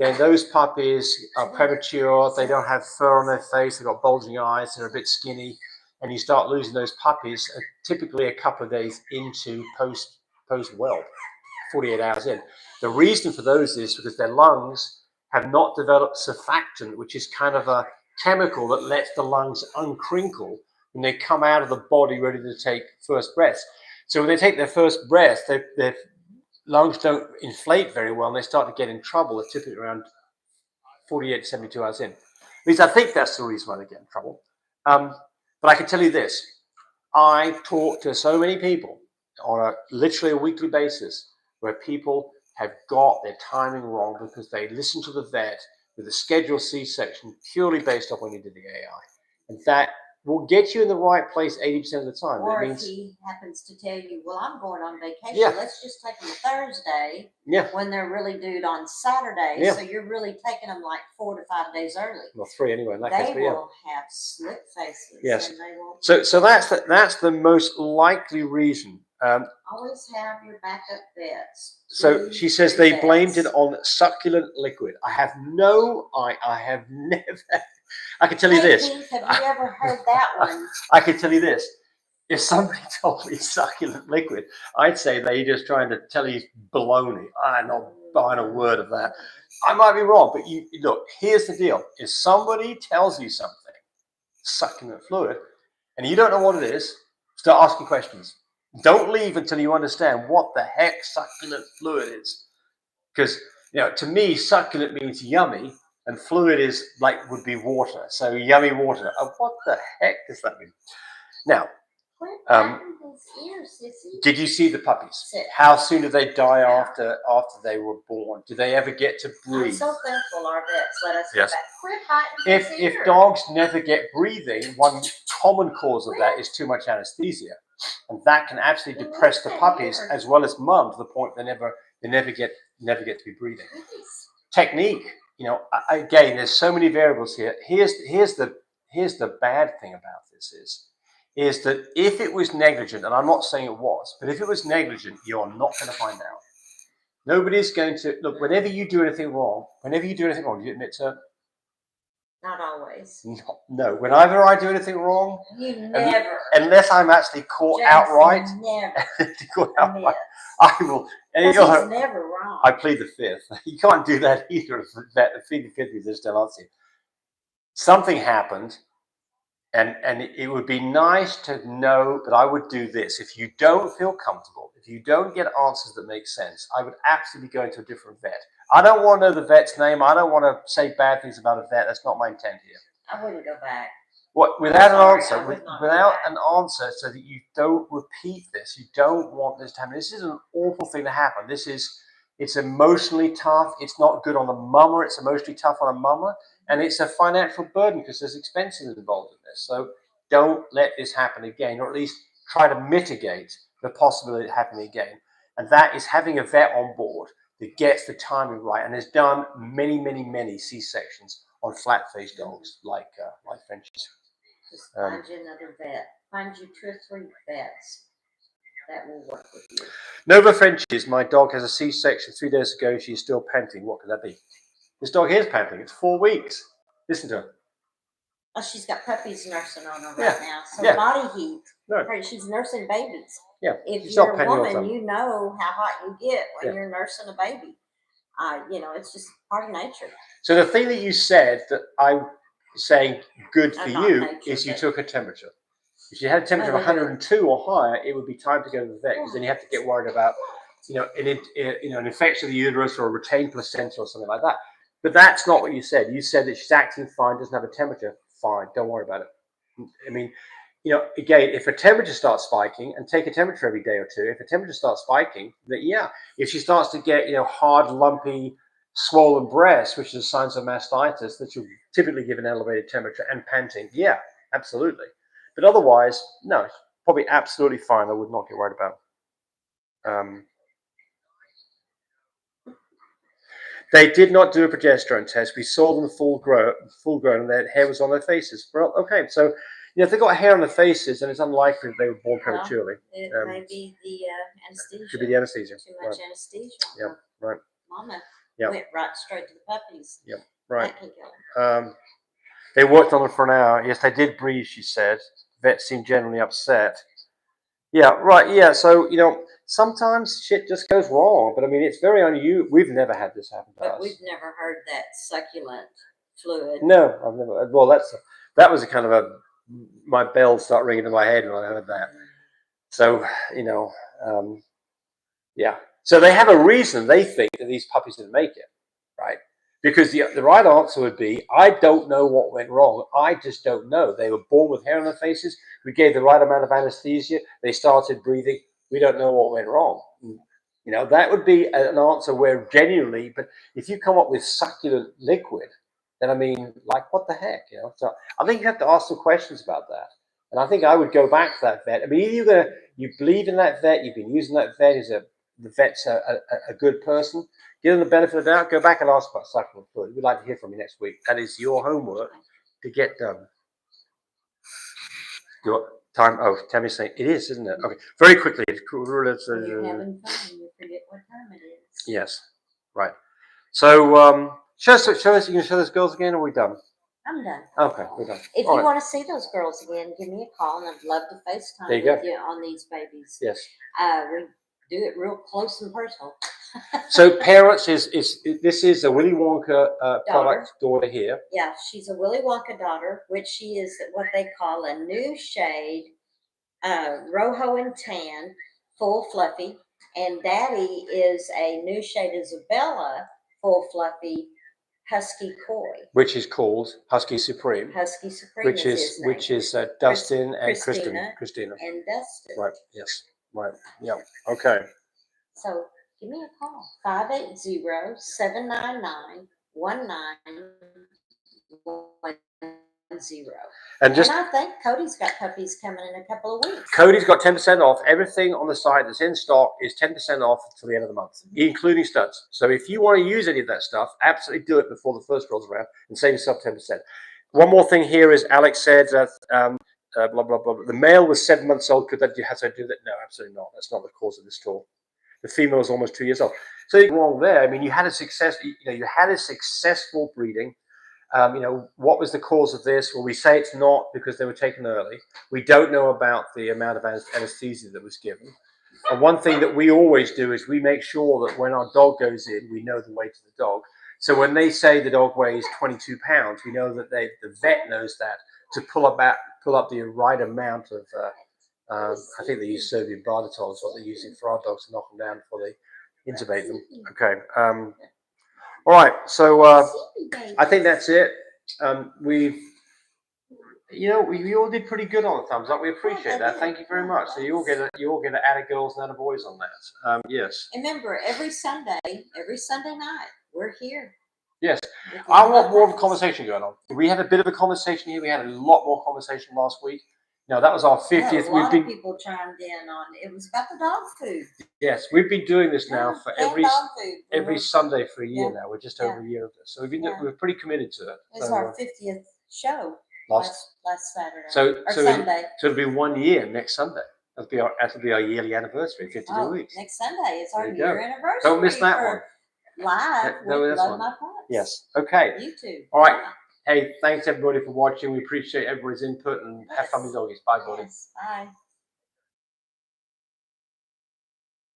then those puppies are premature. They don't have fur on their face. They've got bulging eyes. They're a bit skinny, and you start losing those puppies typically a couple of days into post whelp, 48 hours in. The reason for those is because their lungs have not developed surfactant, which is kind of a chemical that lets the lungs uncrinkle when they come out of the body ready to take first breaths. So when they take their first breath, their lungs don't inflate very well, and they start to get in trouble. They're typically around 48 to 72 hours in. At least I think that's the reason why they get in trouble. But I can tell you this. I talk to so many people on literally a weekly basis where people have got their timing wrong because they listened to the vet with a scheduled C-section purely based off when you did the AI. And that will get you in the right place 80% of the time. Or it means, if he happens to tell you, well, I'm going on vacation, Yeah. let's just take them Thursday yeah, when they're really due on Saturday. Yeah. So you're really taking them like 4 to 5 days early. well, 3 anyway in that They case, but yeah. will have slick faces. Yes. And they will So that's the most likely reason. always have your backup vets. So she says they blamed it on succulent liquid. I have never. I can tell you this. Pink, have you ever heard that one? I can tell you this. If somebody told me succulent liquid, I'd say they're just trying to tell you baloney. I'm not buying a word of that. I might be wrong, but you look, here's the deal. If somebody tells you something, succulent fluid, and you don't know what it is, start asking questions. Don't leave until you understand what the heck succulent fluid is. Because, to me, succulent means yummy, and fluid is would be water. So yummy water. What the heck does that mean? Now, did you see the puppies? How soon do they die after they were born? Do they ever get to breathe? I'm so thankful our vets let us Yes. go back. Quit hiding his ear. If dogs never get breathing, one common cause of that is too much anesthesia, and that can actually depress the puppies as well as mum to the point they never get to be breathing. Technique, again, there's so many variables here. Here's the bad thing about this is that if it was negligent, and I'm not saying it was, but if it was negligent, you're not going to find out. Nobody's going to look. Whenever you do anything wrong, do you admit to it? Not always. No. Whenever I do anything wrong, you never. Unless I'm actually caught James outright. Never. I will. And he's never wrong. I plead the fifth. You can't do that either. The fifth is just don't answer. Something happened. And it would be nice to know that I would do this. If you don't feel comfortable, if you don't get answers that make sense, I would absolutely go into a different vet. I don't want to know the vet's name. I don't want to say bad things about a vet. That's not my intent here. I wouldn't go back. Without an answer, so that you don't repeat this. You don't want this to happen. This is an awful thing to happen. It's emotionally tough. It's not good on the mama. It's emotionally tough on a mama. And it's a financial burden because there's expenses involved in this. So don't let this happen again, or at least try to mitigate the possibility of it happening again. And that is having a vet on board that gets the timing right and has done many, many, many C-sections on flat-faced dogs like Frenchies. Just find you another vet. Find you 2 or 3 vets that will work with you. Nova Frenchies, my dog has a C-section 3 days ago. She's still panting. What could that be? This dog is panting. It's 4 weeks. Listen to her. Oh, she's got puppies nursing on her right now. So body heat. No. She's nursing babies. Yeah. If you're a woman, you know how hot you get when you're nursing a baby. It's just part of nature. So the thing that you said that I'm saying good for you is you took a temperature. If you had a temperature of 102 or higher, it would be time to go to the vet because then you have to get worried about an infection of the uterus or a retained placenta or something like that. But that's not what you said. You said that she's acting fine, doesn't have a temperature. Fine, don't worry about it. I mean, again, if her temperature starts spiking, and take a temperature every day or two, if her temperature starts spiking, then if she starts to get, hard, lumpy, swollen breasts, which is signs of mastitis, that you'll typically give an elevated temperature and panting, absolutely. But otherwise, no, it's probably absolutely fine. I would not get worried about. They did not do a progesterone test. We saw them full grown, and their hair was on their faces. Well, okay, so if they got hair on their faces, then it's unlikely that they were born prematurely. It may be the anesthesia. Could be the anesthesia. Too much anesthesia. Yeah, right. Mama went right straight to the puppies. Yeah, right. That can kill them. They worked on it for an hour. Yes, they did breathe, she said. Vets seemed generally upset. Yeah, right. Yeah, so, sometimes shit just goes wrong. But, I mean, it's very unusual. We've never had this happen to us. But we've never heard that succulent fluid. No, I've never. Well, that was a kind of my bells start ringing in my head when I heard that. So, yeah. So they have a reason they think that these puppies didn't make it, right? Because the right answer would be, I don't know what went wrong. I just don't know. They were born with hair on their faces. We gave the right amount of anesthesia. They started breathing. We don't know what went wrong. That would be an answer where genuinely, but if you come up with succulent liquid, then I mean, like, what the heck, you know? So I think you have to ask some questions about that. And I think I would go back to that vet. I mean, either you believe in that vet, you've been using that vet, the vet's a good person, give them the benefit of the doubt, go back and ask about suckling fluid. We'd like to hear from you next week. That is your homework to get done. Your time. Oh, Tammy's saying it is, isn't it? Okay, very quickly. You're having fun. You forget what time it is. Yes, right. So, show us. You can show those girls again, or are we done? I'm done. Okay, we're done. If you want to see those girls again, give me a call, and I'd love to FaceTime with you on these babies. Yes. We do it real close and personal. So parents this is a Willy Wonka product daughter here. Yeah, she's a Willy Wonka daughter, which she is what they call a new shade, Rojo and Tan, full fluffy, and Daddy is a new shade Isabella, full fluffy, Husky Koi, which is called Husky Supreme. Husky Supreme, which is Dustin and Christina and Dustin. Right. Yes. Right. Yeah. Okay. So give me a call, 580-799-1910. And I think Cody's got puppies coming in a couple of weeks. Cody's got 10% off. Everything on the site that's in stock is 10% off until the end of the month, including studs. So if you want to use any of that stuff, absolutely do it before the first rolls around and save yourself 10%. One more thing here is Alex said blah, blah, blah. The male was 7 months old. Could that have to do that? No, absolutely not. That's not the cause of this talk. The female is almost 2 years old. So you're wrong there. I mean, you had a successful breeding. What was the cause of this? Well, we say it's not because they were taken early. We don't know about the amount of anesthesia that was given. And one thing that we always do is we make sure that when our dog goes in, we know the weight of the dog. So when they say the dog weighs 22 pounds, we know that the vet knows that to pull up the right amount of, I think they use sodium barbital is what they're using for our dogs to knock them down before they intubate them. Okay. All right, so I think that's it. We all did pretty good on the thumbs up. We appreciate that. Thank you very much. So you all get an atta girls and atta boys on that. Yes. Remember, every Sunday night, we're here. Yes. I want more of a conversation going on. We had a bit of a conversation here. We had a lot more conversation last week. Now that was our 50th. A lot of people chimed in on it. Was about the dog food. Yes, we've been doing this now for every Sunday for a year now. We're just over a year of this, so we're pretty committed to it. It's our 50th show last Saturday. Sunday. So it'll be 1 year next Sunday. That'll be our yearly anniversary, 52 weeks. Next Sunday is our year anniversary. Don't miss that one. Live with Love My Pups. Yes. Okay. YouTube. All right. Hey, thanks everybody for watching. We appreciate everybody's input and have fun with doggies. Bye, buddy. Yes, bye.